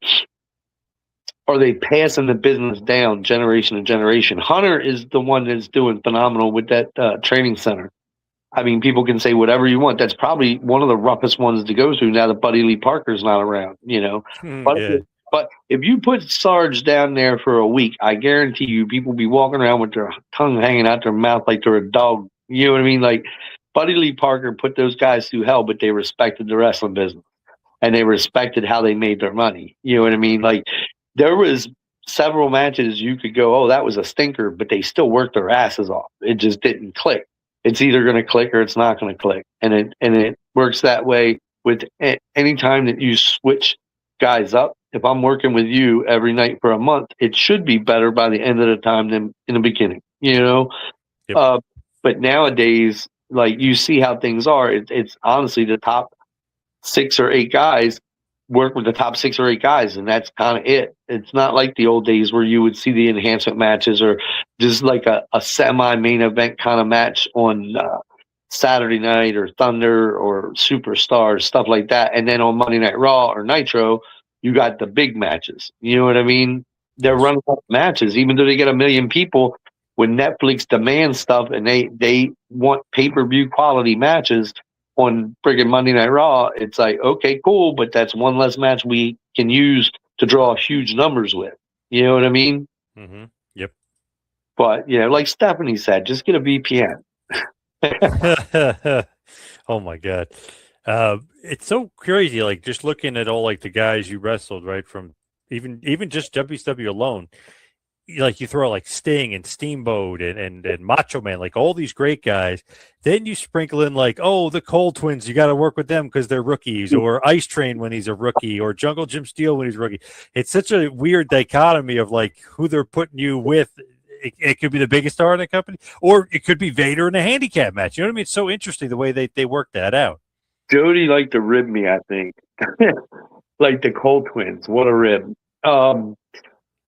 are they passing the business down generation to generation? Hunter is the one that's doing phenomenal with that training center. I mean, people can say whatever you want. That's probably one of the roughest ones to go through now that Buddy Lee Parker's not around, you know. But if you put Sarge down there for a week, I guarantee you people be walking around with their tongue hanging out their mouth like they're a dog. You know what I mean? Like, Buddy Lee Parker put those guys through hell, but they respected the wrestling business. And they respected how they made their money. You know what I mean? Like, there was several matches you could go, oh, that was a stinker, but they still worked their asses off. It just didn't click. It's either going to click or it's not going to click. And it works that way with any time that you switch guys up. If I'm working with you every night for a month, it should be better by the end of the time than in the beginning, you know? Yep. But nowadays, like, you see how things are. It's honestly the top 6 or 8 guys work with the top 6 or 8 guys, and that's kind of it. It's not like the old days where you would see the enhancement matches or just like a semi-main event kind of match on Saturday night or Thunder or Superstars, stuff like that. And then on Monday Night Raw or Nitro, you got the big matches. You know what I mean? They're running up matches, even though they get 1 million people. When Netflix demands stuff and they want pay-per-view quality matches on friggin' Monday Night Raw, it's like, okay, cool, but that's one less match we can use to draw huge numbers with. You know what I mean? Mm-hmm. Yep. But, you know, like Stephanie said, just get a VPN. Oh, my God. It's so crazy, like, just looking at all, like, the guys you wrestled, right, from even just WCW alone. Like, you throw like Sting and Steamboat and Macho Man, like all these great guys. Then you sprinkle in like, oh, the Cole Twins, you got to work with them because they're rookies, or Ice Train when he's a rookie, or Jungle Jim Steele when he's a rookie. It's such a weird dichotomy of like who they're putting you with. It could be the biggest star in the company, or it could be Vader in a handicap match. You know what I mean? It's so interesting the way they work that out. Jody liked to rib me, I think. Like the Cole twins. What a rib. And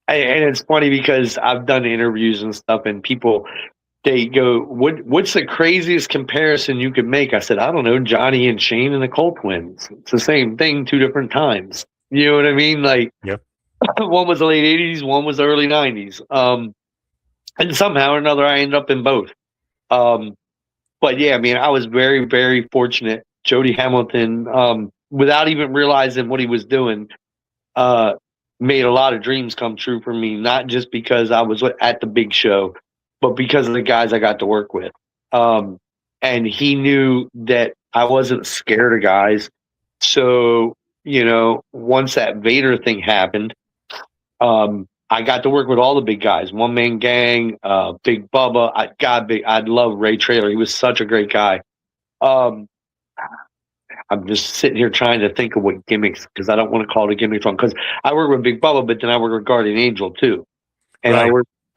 it's funny because I've done interviews and stuff, and people, they go, what's the craziest comparison you could make? I said, I don't know, Johnny and Shane and the Cole twins. It's the same thing, two different times. You know what I mean? Like, yep. One was the late 80s, one was the early 90s. And somehow or another, I ended up in both. But yeah, I mean, I was very, very fortunate. Jody Hamilton, without even realizing what he was doing, made a lot of dreams come true for me, not just because I was at the big show, but because of the guys I got to work with. And he knew that I wasn't scared of guys. So, you know, once that Vader thing happened, I got to work with all the big guys, One Man Gang, Big Bubba. I love Ray Traylor. He was such a great guy. I'm just sitting here trying to think of what gimmicks, because I don't want to call it a gimmick wrong. Because I work with Big Bubba, but then I work with Guardian Angel too, and right.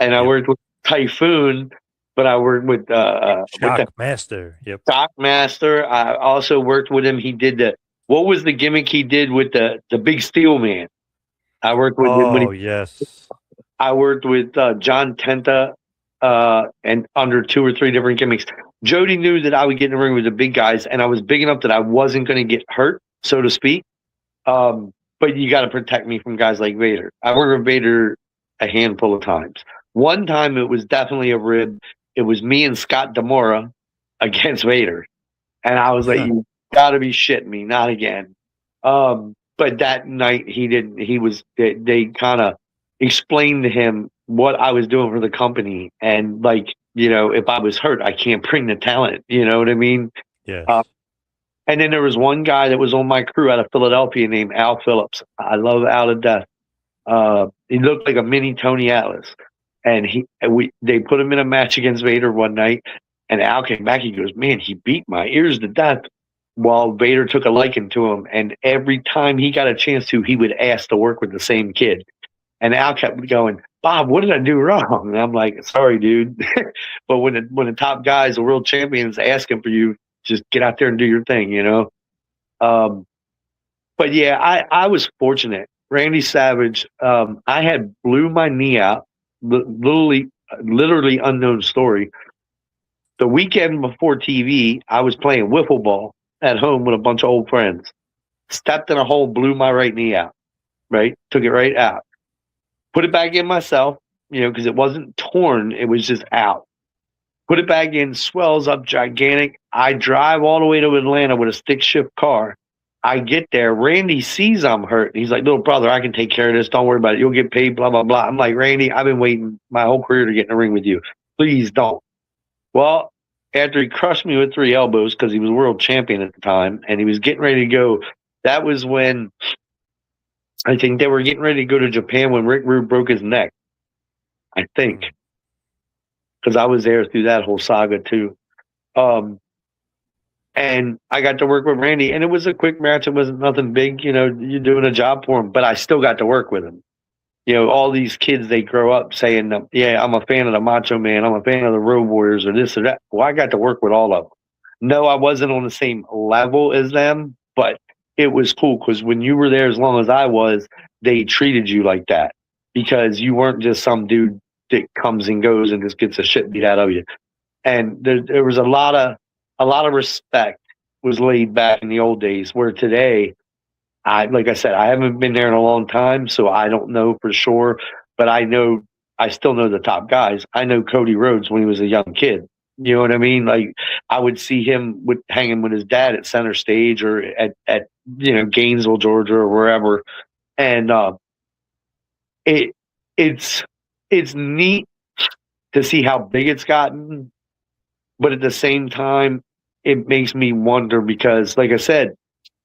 I worked with Typhoon, but I worked with Shockmaster. Yep, Shockmaster. I also worked with him. He did what was the gimmick he did with the Big Steel Man? I worked with him. Oh yes. I worked with John Tenta, and under 2 or 3 different gimmicks. Jody knew that I would get in the ring with the big guys, and I was big enough that I wasn't going to get hurt, so to speak. But you got to protect me from guys like Vader. I worked with Vader a handful of times. One time it was definitely a rib. It was me and Scott Demora against Vader. And I was like, you got to be shitting me, not again. But that night they kind of explained to him what I was doing for the company. And like, you know, if I was hurt, I can't bring the talent. You know what I mean? Yeah. And then there was one guy that was on my crew out of Philadelphia named Al Phillips. I love Al to death. He looked like a mini Tony Atlas. And they put him in a match against Vader one night. And Al came back. He goes, man, he beat my ears to death. While Vader took a liking to him. And every time he got a chance to, he would ask to work with the same kid. And Al kept going, Bob, what did I do wrong? And I'm like, sorry, dude. But when the top guys, the world champions, asking for you, just get out there and do your thing, you know? But yeah, I was fortunate. Randy Savage, I had blew my knee out, literally unknown story. The weekend before TV, I was playing wiffle ball at home with a bunch of old friends. Stepped in a hole, blew my right knee out, right? Took it right out. Put it back in myself, you know, because it wasn't torn. It was just out. Put it back in, swells up gigantic. I drive all the way to Atlanta with a stick shift car. I get there. Randy sees I'm hurt. He's like, little brother, I can take care of this. Don't worry about it. You'll get paid, blah, blah, blah. I'm like, Randy, I've been waiting my whole career to get in the ring with you. Please don't. Well, after he crushed me with 3 elbows, because he was world champion at the time, and he was getting ready to go, that was when I think they were getting ready to go to Japan when Rick Rude broke his neck. I think. Because I was there through that whole saga too. And I got to work with Randy, and it was a quick match. It wasn't nothing big, you know, you're doing a job for him, but I still got to work with him. You know, all these kids, they grow up saying, yeah, I'm a fan of the Macho Man. I'm a fan of the Road Warriors or this or that. Well, I got to work with all of them. No, I wasn't on the same level as them, but it was cool because when you were there as long as I was, they treated you like that because you weren't just some dude that comes and goes and just gets the shit beat out of you. And there was a lot of respect was laid back in the old days, where today, like I said, I haven't been there in a long time, so I don't know for sure, but I still know the top guys. I know Cody Rhodes when he was a young kid. You know what I mean? Like, I would see him hanging with his dad at Center Stage or at you know, Gainesville, Georgia, or wherever. And it's neat to see how big it's gotten, but at the same time, it makes me wonder because, like I said,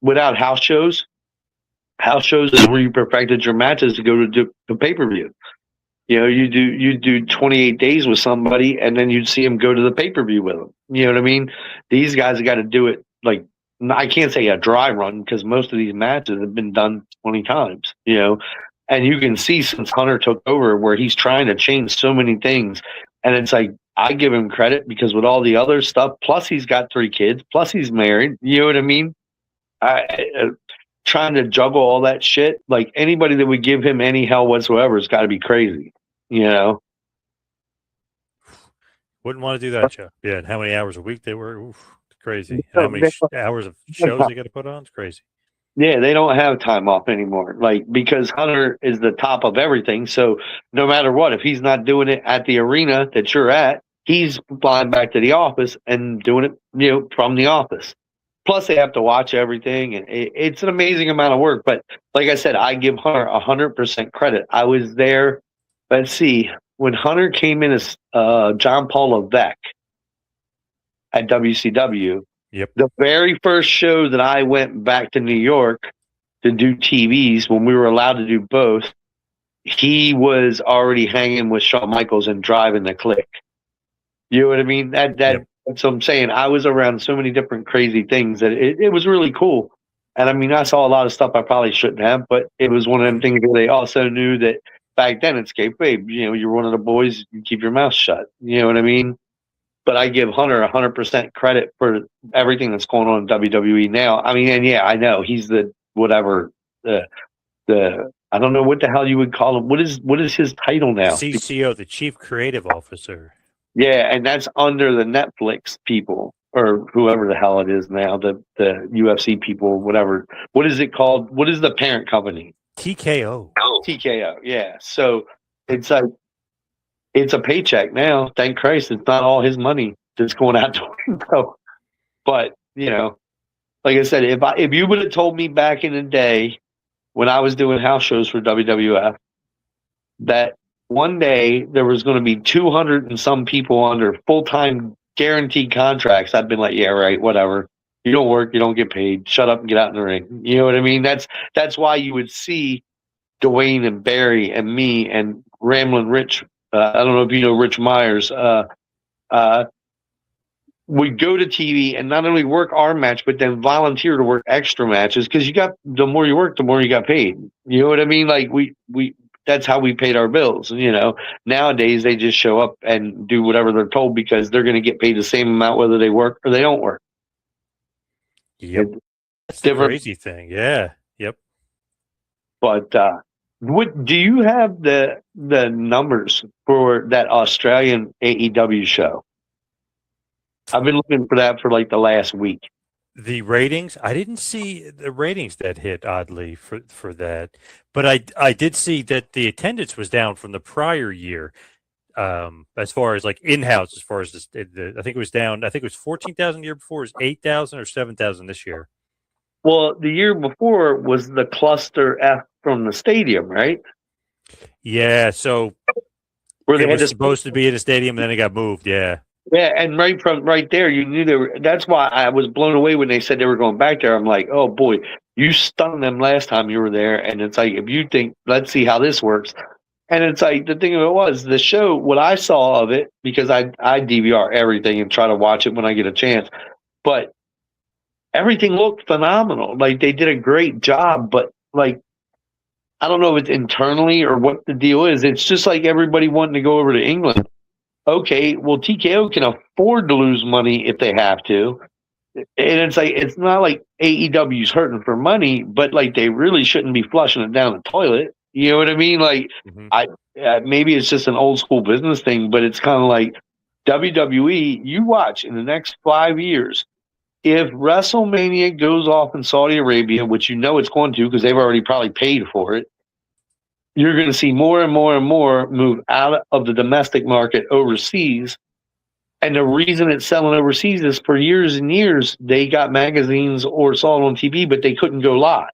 without house shows is where you perfected your matches to go to the pay-per-view. You know, you do 28 days with somebody, and then you'd see them go to the pay-per-view with them. You know what I mean? These guys have got to do it, like, I can't say a dry run because most of these matches have been done 20 times, you know? And you can see since Hunter took over where he's trying to change so many things. And it's like, I give him credit because with all the other stuff, plus he's got 3 kids, plus he's married, you know what I mean? trying to juggle all that shit. Like anybody that would give him any hell whatsoever has got to be crazy, you know. Wouldn't want to do that, Joe. Yeah, and how many hours a week they were? Oof, crazy. And how many hours of shows they got to put on? It's crazy. Yeah, they don't have time off anymore. Like, because Hunter is the top of everything. So no matter what, if he's not doing it at the arena that you're at, he's flying back to the office and doing it, you know, from the office. Plus, they have to watch everything, and it's an amazing amount of work. But like I said, I give Hunter 100% credit. I was there. Let's see, when Hunter came in as John Paul Levesque at WCW. Yep. The very first show that I went back to New York to do TVs, when we were allowed to do both, he was already hanging with Shawn Michaels and driving the click. You know what I mean? That's what I'm saying. I was around so many different crazy things that it was really cool. And I mean, I saw a lot of stuff I probably shouldn't have, but it was one of them things where they also knew that back then it's kayfabe. You know, you're one of the boys, you keep your mouth shut. You know what I mean? But I give Hunter 100% credit for everything that's going on in WWE now. I mean, and yeah, I know he's the whatever the I don't know what the hell you would call him. What is his title now? CCO, the Chief Creative Officer. Yeah, and that's under the Netflix people or whoever the hell it is now, the UFC people, whatever. What is it called? What is the parent company? TKO. TKO, yeah. So it's like, it's a paycheck now. Thank Christ it's not all his money that's going out the window. But, you know, like I said, if you would have told me back in the day when I was doing house shows for WWF that one day there was going to be 200 and some people under full-time guaranteed contracts, I'd been like, yeah, right, whatever. You don't work, you don't get paid. Shut up and get out in the ring. You know what I mean? That's why you would see Dwayne and Barry and me and Ramblin' Rich. I don't know if you know Rich Myers. We go to TV and not only work our match, but then volunteer to work extra matches because the more you work, the more you got paid. You know what I mean? Like we that's how we paid our bills. You know, nowadays they just show up and do whatever they're told because they're going to get paid the same amount whether they work or they don't work. Yep, that's the crazy thing. Yeah, yep. But what do you have the numbers for that Australian AEW show? I've been looking for that for like the last week. The ratings, I didn't see the ratings that hit oddly for that, but I did see that the attendance was down from the prior year. As far as like in-house, as far as I think it was down. I think it was 14,000 the year before. It was 8,000 or 7,000 this year. Well, the year before was the cluster F from the stadium, right? Yeah, so where they was supposed to be in a stadium, and then it got moved. Yeah. Yeah, and right there, you knew they were. That's why I was blown away when they said they were going back there. I'm like, oh boy, you stunned them last time you were there, and it's like if you think, let's see how this works. And it's like the thing of it was the show. What I saw of it, because I DVR everything and try to watch it when I get a chance, but everything looked phenomenal. Like they did a great job, but like I don't know if it's internally or what the deal is. It's just like everybody wanting to go over to England. Okay, well, TKO can afford to lose money if they have to. And it's like, it's not like AEW's hurting for money, but like they really shouldn't be flushing it down the toilet. You know what I mean? Like, maybe it's just an old school business thing, but it's kind of like WWE, you watch in the next 5 years, if WrestleMania goes off in Saudi Arabia, which you know it's going to because they've already probably paid for it, you're going to see more and more and more move out of the domestic market overseas. And the reason it's selling overseas is for years and years, they got magazines or saw it on TV, but they couldn't go live.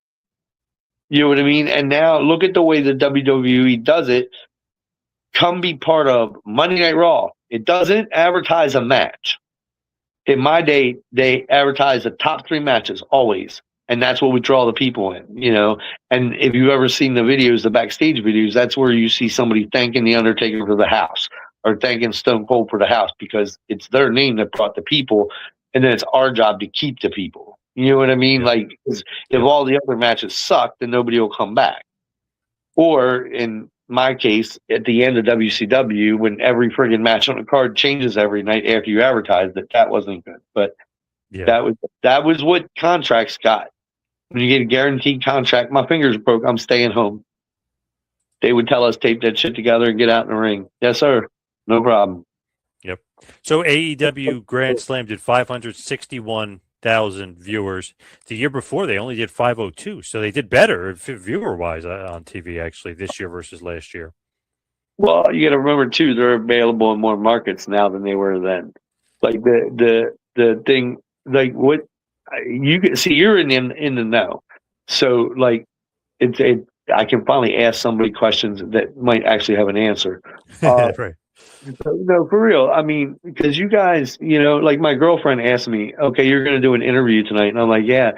You know what I mean? And now look at the way the WWE does it. Come be part of Monday Night Raw. It doesn't advertise a match. In my day, they advertise the top 3 matches always. And that's what would draw the people in, you know. And if you've ever seen the videos, the backstage videos, that's where you see somebody thanking The Undertaker for the house or thanking Stone Cold for the house because it's their name that brought the people. And then it's our job to keep the people. You know what I mean? Like, if all the other matches suck, then nobody will come back. Or in my case, at the end of WCW, when every friggin' match on the card changes every night after you advertise that wasn't good. But that was what contracts got. When you get a guaranteed contract, my fingers broke, I'm staying home. They would tell us tape that shit together and get out in the ring. Yes, sir. No problem. Yep. So AEW Grand Slam did 561,000 viewers. The year before, they only did 502. So they did better viewer-wise on TV, actually, this year versus last year. Well, you got to remember, too, they're available in more markets now than they were then. Like the thing, like what you can see, you're in the know. So, like, I can finally ask somebody questions that might actually have an answer. Right. No, for real. I mean, because you guys, like my girlfriend asked me, okay, you're going to do an interview tonight. And I'm like, yeah.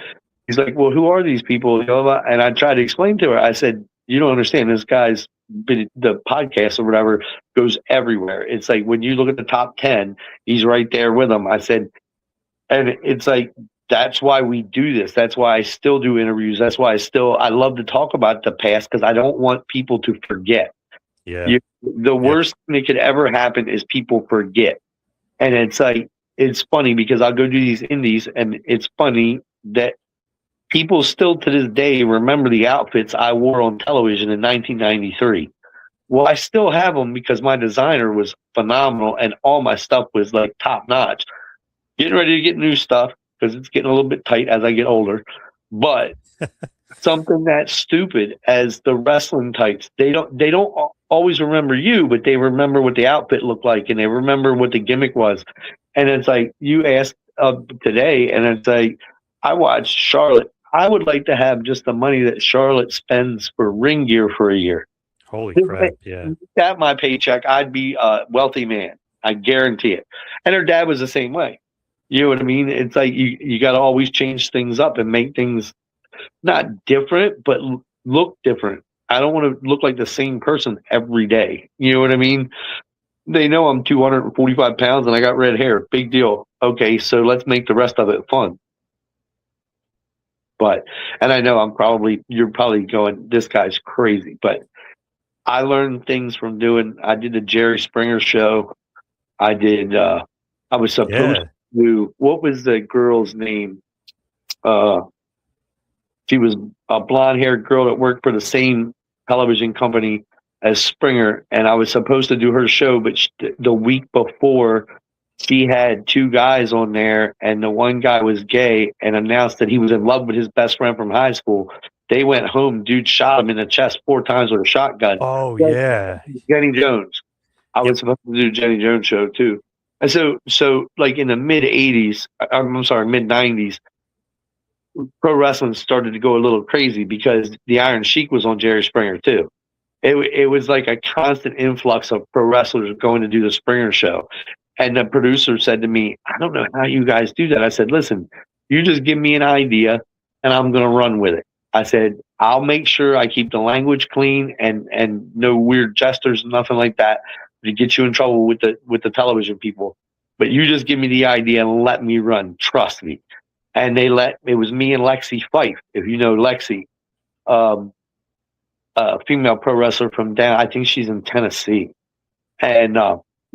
He's like, well, who are these people? And I tried to explain to her. I said, you don't understand. This guy's the podcast or whatever goes everywhere. It's like when you look at the top 10, he's right there with them. I said, and it's like, that's why we do this. That's why I still do interviews. That's why I love to talk about the past, because I don't want people to forget. Yeah. The worst thing that could ever happen is people forget. And it's like, it's funny because I'll go do these indies, and it's funny that people still to this day remember the outfits I wore on television in 1993. Well, I still have them because my designer was phenomenal and all my stuff was like top notch. Getting ready to get new stuff because it's getting a little bit tight as I get older. But something that stupid as the wrestling tights, they don't always remember you, but they remember what the outfit looked like and they remember what the gimmick was. And it's like you asked today, and it's like I watched Charlotte. I would like to have just the money that Charlotte spends for ring gear for a year. Holy crap! Yeah, that my paycheck, I'd be a wealthy man. I guarantee it. And her dad was the same way. You know what I mean? It's like you got to always change things up and make things not different, but look different. I don't want to look like the same person every day. You know what I mean? They know I'm 245 pounds and I got red hair. Big deal. Okay, so let's make the rest of it fun. But, and I know you're probably going, this guy's crazy, but I learned things from I did the Jerry Springer show. I was supposed to do, what was the girl's name? She was a blonde-haired girl that worked for the same television company as Springer, and I was supposed to do her show, but the week before, she had two guys on there, and the one guy was gay and announced that he was in love with his best friend from high school. They went home. Dude shot him in the chest 4 times with a shotgun. Oh, yeah. Jenny Jones. I was supposed to do Jenny Jones show, too. And so like in the mid-'80s, I'm sorry, mid-'90s, pro wrestling started to go a little crazy because the Iron Sheik was on Jerry Springer, too. It was like a constant influx of pro wrestlers going to do the Springer show. And the producer said to me, I don't know how you guys do that. I said, listen, you just give me an idea and I'm going to run with it. I said, I'll make sure I keep the language clean and no weird gestures, nothing like that to get you in trouble with the television people. But you just give me the idea and let me run. Trust me. And it was me and Lexi Fife. If you know Lexi, a female pro wrestler from down, I think she's in Tennessee. And,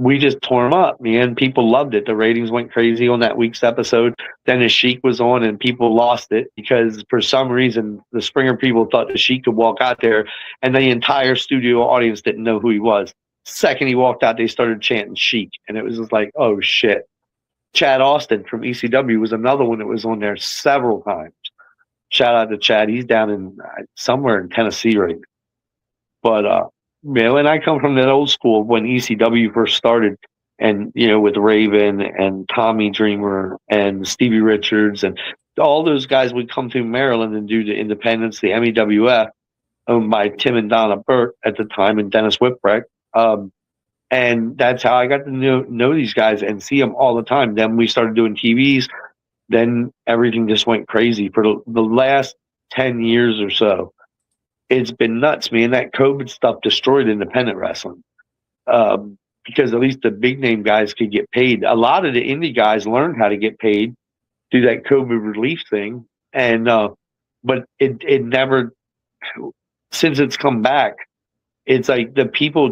we just tore them up, man. People loved it. The ratings went crazy on that week's episode. Then the Sheik was on and people lost it because for some reason the Springer people thought the Sheik could walk out there and the entire studio audience didn't know who he was. Second he walked out, they started chanting Sheik. And it was just like, oh shit. Chad Austin from ECW was another one that was on there several times. Shout out to Chad. He's down in somewhere in Tennessee right now. But, and I come from that old school when ECW first started, and with Raven and Tommy Dreamer and Stevie Richards and all those guys would come through Maryland and do the Independence, the MEWF, owned by Tim and Donna Burt at the time and Dennis Whipwreck. And that's how I got to know these guys and see them all the time. Then we started doing TVs. Then everything just went crazy for the last 10 years or so. It's been nuts, man. That COVID stuff destroyed independent wrestling because at least the big name guys could get paid. A lot of the indie guys learned how to get paid through that COVID relief thing, and but it never. Since it's come back, it's like the people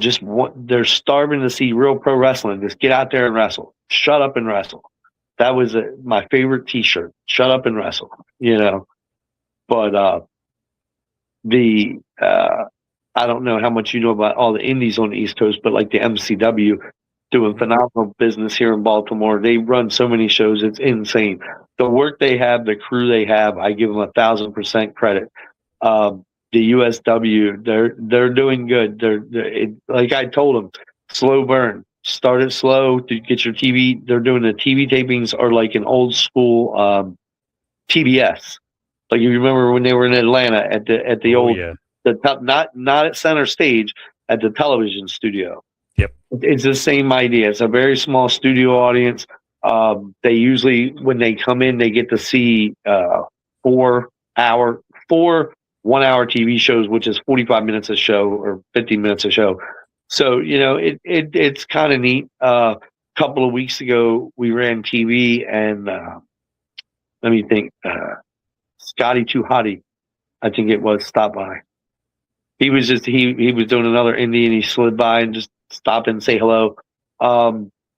they're starving to see real pro wrestling. Just get out there and wrestle. Shut up and wrestle. That was my favorite T-shirt. Shut up and wrestle. But I don't know how much you know about all the indies on the East Coast, but like the MCW doing phenomenal business here in Baltimore. They run so many shows, it's insane. The work they have, the crew they have, I give them 1,000% credit. The USW, they're doing good. Like I told them, slow burn. Start it slow to get your TV. They're doing the TV tapings are like an old school TBS. Like you remember when they were in Atlanta at the old the top, not at center stage, at the television studio. Yep, it's the same idea. It's a very small studio audience. They usually, when they come in, they get to see 4 1-hour TV shows, which is 45 minutes a show or 50 minutes a show. So, it's kind of neat. A couple of weeks ago, we ran TV and let me think, Scotty Too Hottie, I think it was, stopped by. He was he was doing another indie and he slid by and just stopped and say hello.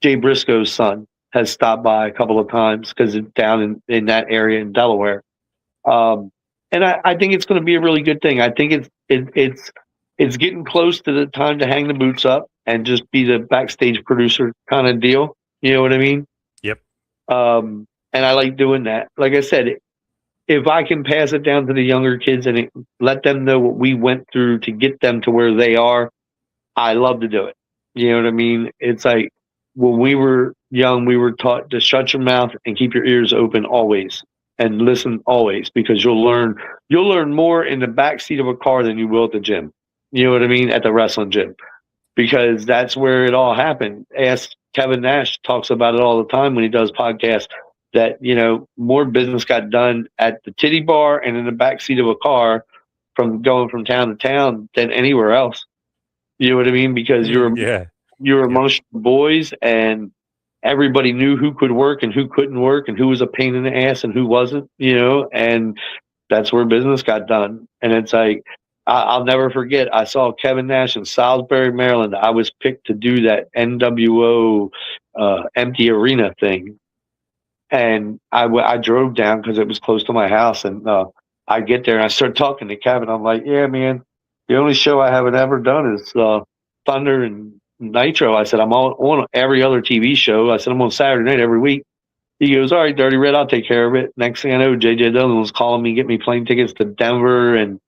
Jay Briscoe's son has stopped by a couple of times because it's down in that area in Delaware. And I think it's going to be a really good thing. I think it's getting close to the time to hang the boots up and just be the backstage producer kind of deal. You know what I mean? Yep. And I like doing that. Like I said, if I can pass it down to the younger kids and let them know what we went through to get them to where they are, I love to do it. You know what I mean? It's like when we were young, we were taught to shut your mouth and keep your ears open always and listen always, because you'll learn more in the back seat of a car than you will at the gym. You know what I mean? At the wrestling gym, because that's where it all happened. Ask Kevin Nash, talks about it all the time when he does podcasts, that, more business got done at the titty bar and in the back seat of a car from going from town to town than anywhere else. You know what I mean? Because you're amongst the boys and everybody knew who could work and who couldn't work and who was a pain in the ass and who wasn't, and that's where business got done. And it's like, I'll never forget, I saw Kevin Nash in Salisbury, Maryland. I was picked to do that NWO empty arena thing. And I drove down because it was close to my house. And I get there and I start talking to Kevin. I'm like, yeah, man, the only show I haven't ever done is Thunder and Nitro. I said, I'm on every other TV show. I said, I'm on Saturday night every week. He goes, all right, Dirty Red, I'll take care of it. Next thing I know, JJ Dillon was calling me, get me plane tickets to Denver. And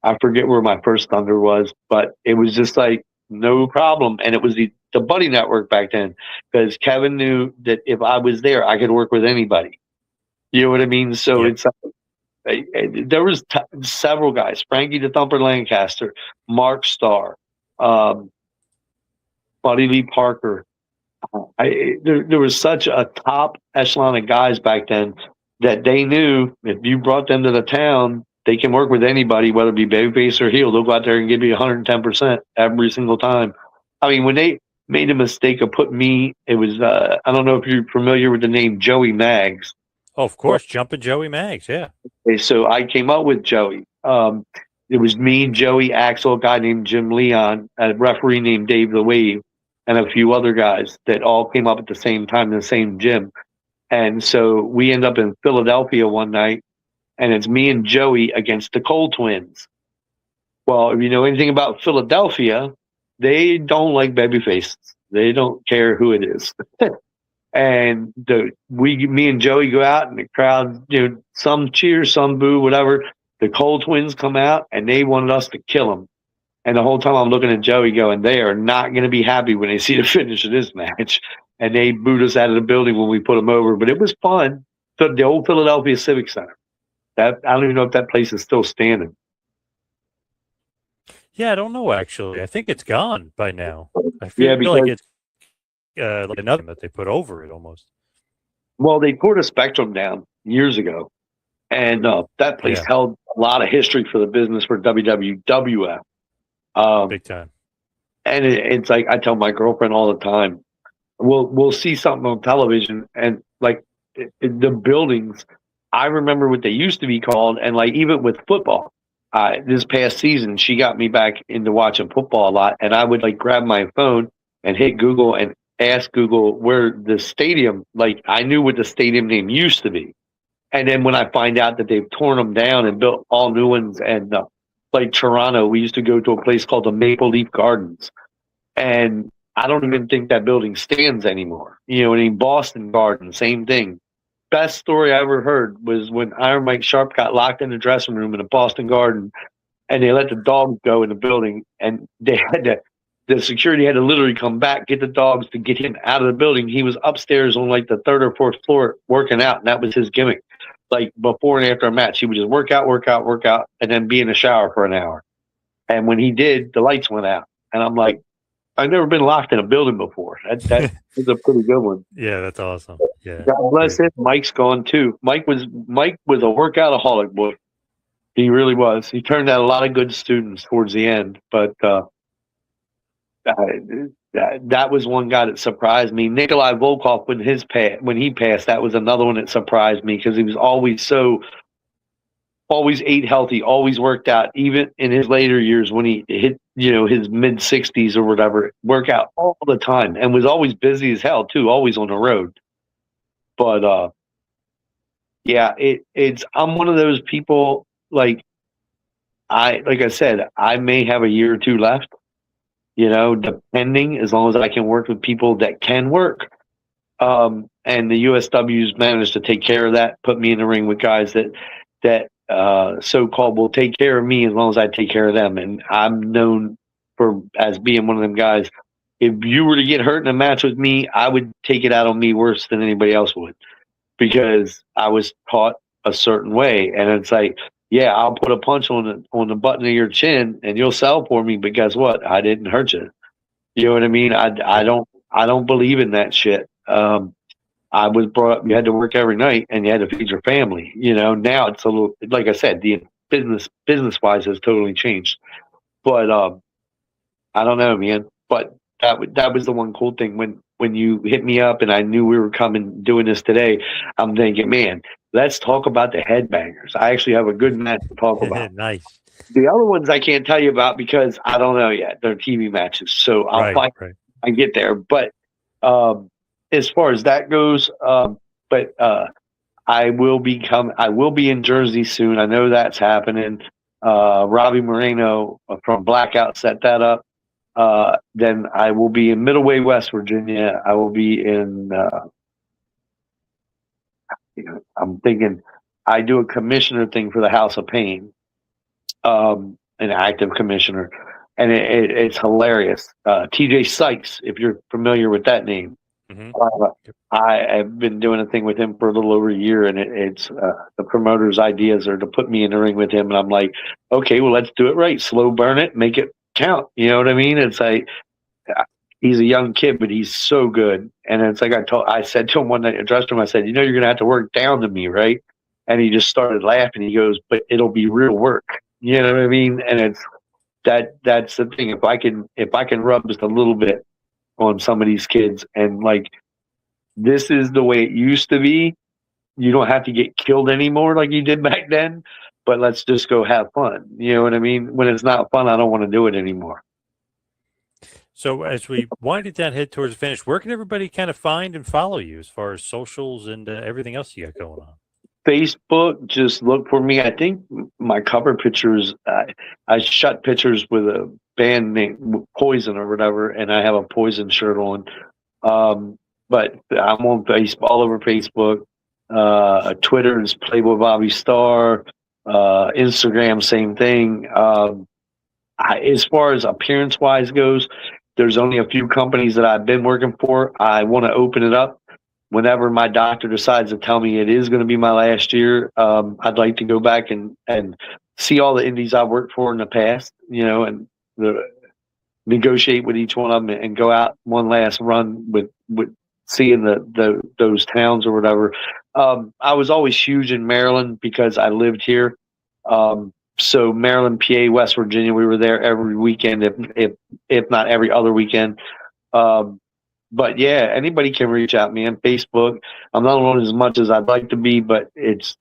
I forget where my first Thunder was, but it was just like, no problem. And it was the Buddy Network back then, because Kevin knew that if I was there, I could work with anybody. You know what I mean? So it's there was several guys, Frankie the Thumper Lancaster, Mark Starr, Buddy Lee Parker. There was such a top echelon of guys back then that they knew if you brought them to the town, they can work with anybody, whether it be babyface or heel. They'll go out there and give you 110% every single time. I mean, when they made a mistake of putting me, it was, I don't know if you're familiar with the name Joey Maggs. Oh, of course, Jumpin' Joey Maggs, yeah. Okay, so I came up with Joey. It was me, Joey, Axel, a guy named Jim Leon, a referee named Dave the Wave, and a few other guys that all came up at the same time in the same gym. And so we end up in Philadelphia one night, and it's me and Joey against the Cole twins. Well, if you know anything about Philadelphia, they don't like babyfaces. They don't care who it is. And me and Joey go out, and the crowd, some cheer, some boo, whatever. The Cole twins come out, and they wanted us to kill them. And the whole time I'm looking at Joey going, they are not going to be happy when they see the finish of this match. And they booed us out of the building when we put them over. But it was fun. The old Philadelphia Civic Center. I don't even know if that place is still standing. Yeah, I don't know, actually. I think it's gone by now. I feel like it's like another that they put over it almost. Well, they tore the Spectrum down years ago. And that place held a lot of history for the business for WWF. Big time. And it's like I tell my girlfriend all the time, we'll see something on television, and like the buildings, I remember what they used to be called, and like even with football, this past season, she got me back into watching football a lot, and I would like grab my phone and hit Google and ask Google where the stadium, like I knew what the stadium name used to be. And then when I find out that they've torn them down and built all new ones, and like Toronto, we used to go to a place called the Maple Leaf Gardens, and I don't even think that building stands anymore. You know, in Boston Garden, same thing. Best story I ever heard was when Iron Mike Sharp got locked in the dressing room in the Boston Garden, and they let the dogs go in the building, and the security had to literally come back, get the dogs to get him out of the building. He was upstairs on like the third or fourth floor working out, and that was his gimmick. Like before and after a match, he would just work out, and then be in the shower for an hour. And when he did, the lights went out. And I'm like, I've never been locked in a building before. That was a pretty good one. Yeah, that's awesome. Yeah. God bless him. Mike's gone too. Mike was a workoutaholic, boy. He really was. He turned out a lot of good students towards the end, but that was one guy that surprised me. Nikolai Volkov, when he passed, that was another one that surprised me because he was always ate healthy, always worked out, even in his later years when he hit, his mid 60s or whatever, work out all the time and was always busy as hell too, always on the road. But yeah, I'm one of those people, like I said, I may have a year or two left, depending, as long as I can work with people that can work. And the USW's managed to take care of that, put me in the ring with guys that so-called will take care of me as long as I take care of them. And I'm known as being one of them guys. If you were to get hurt in a match with me, I would take it out on me worse than anybody else would, because I was taught a certain way. And it's like, yeah, I'll put a punch on the button of your chin and you'll sell for me, but guess what? I didn't hurt you. You know what I mean? I don't believe in that shit. I was brought up, you had to work every night and you had to feed your family. Now it's a little, like I said, the business wise has totally changed. But I don't know, man. But that was the one cool thing when you hit me up and I knew we were doing this today. I'm thinking, man, let's talk about the headbangers. I actually have a good match to talk about. Nice. The other ones I can't tell you about because I don't know yet. They're TV matches, so I'll find I get there. But as far as that goes, I will be in Jersey soon. I know that's happening. Robbie Moreno from Blackout set that up. Then I will be in Middleway, West Virginia. I will be in. I'm thinking I do a commissioner thing for the House of Pain, an active commissioner, and it's hilarious. TJ Sykes, if you're familiar with that name. Mm-hmm. I have been doing a thing with him for a little over a year, and it's the promoter's ideas are to put me in the ring with him, and I'm like, okay, well, let's do it right. Slow burn it, make it count. You know what I mean? It's like he's a young kid, but he's so good. And it's like I said to him one night, addressed him, I said, you're going to have to work down to me, right? And he just started laughing. He goes, but it'll be real work. You know what I mean? And it's that's the thing. If I can rub just a little bit on some of these kids, and like, this is the way it used to be. You don't have to get killed anymore like you did back then, but let's just go have fun. You know what I mean? When it's not fun, I don't want to do it anymore. So as we wind it down, head towards the finish, where can everybody kind of find and follow you as far as socials and everything else you got going on? Facebook, just look for me. I think my cover pictures, I shot pictures with a band named Poison or whatever, and I have a Poison shirt on. But I'm on all over Facebook. Twitter is Playboy Bobby Starr. Instagram, same thing. As far as appearance-wise goes, there's only a few companies that I've been working for. I want to open it up. Whenever my doctor decides to tell me it is going to be my last year, I'd like to go back and see all the indies I've worked for in the past, and negotiate with each one of them and go out one last run with seeing those towns or whatever. I was always huge in Maryland because I lived here. So Maryland, PA, West Virginia, we were there every weekend, if not every other weekend. But yeah, anybody can reach out to me on Facebook. I'm not on as much as I'd like to be, but it's,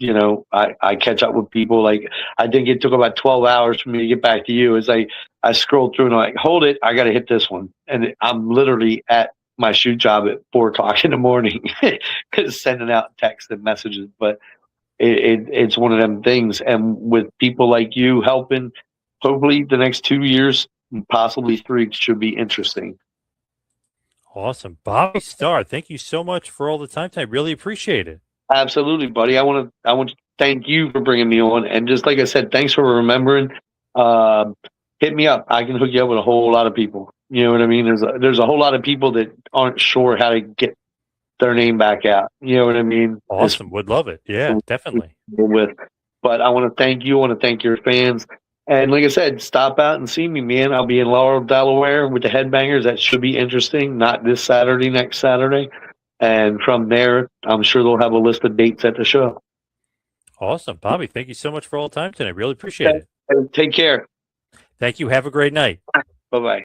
I catch up with people. Like, I think it took about 12 hours for me to get back to you. As I scrolled through and I'm like, hold it, I got to hit this one. And I'm literally at my shoot job at 4:00 in the morning, sending out texts and messages. But it's one of them things. And with people like you helping, hopefully the next 2 years, possibly 3, should be interesting. Awesome. Bobby Starr, thank you so much for all the time tonight. Really appreciate it. Absolutely, buddy. I want to thank you for bringing me on, and just like I said, thanks for remembering. Hit me up. I can hook you up with a whole lot of people. You know what I mean? There's a whole lot of people that aren't sure how to get their name back out. You know what I mean? Awesome. Would love it. Yeah, definitely. But I want to thank you. I want to thank your fans. And like I said, stop out and see me, man. I'll be in Laurel, Delaware with the Headbangers. That should be interesting. Not this Saturday, next Saturday. And from there, I'm sure they'll have a list of dates at the show. Awesome. Bobby, thank you so much for all the time tonight. Really appreciate it. Take care. Thank you. Have a great night. Bye-bye.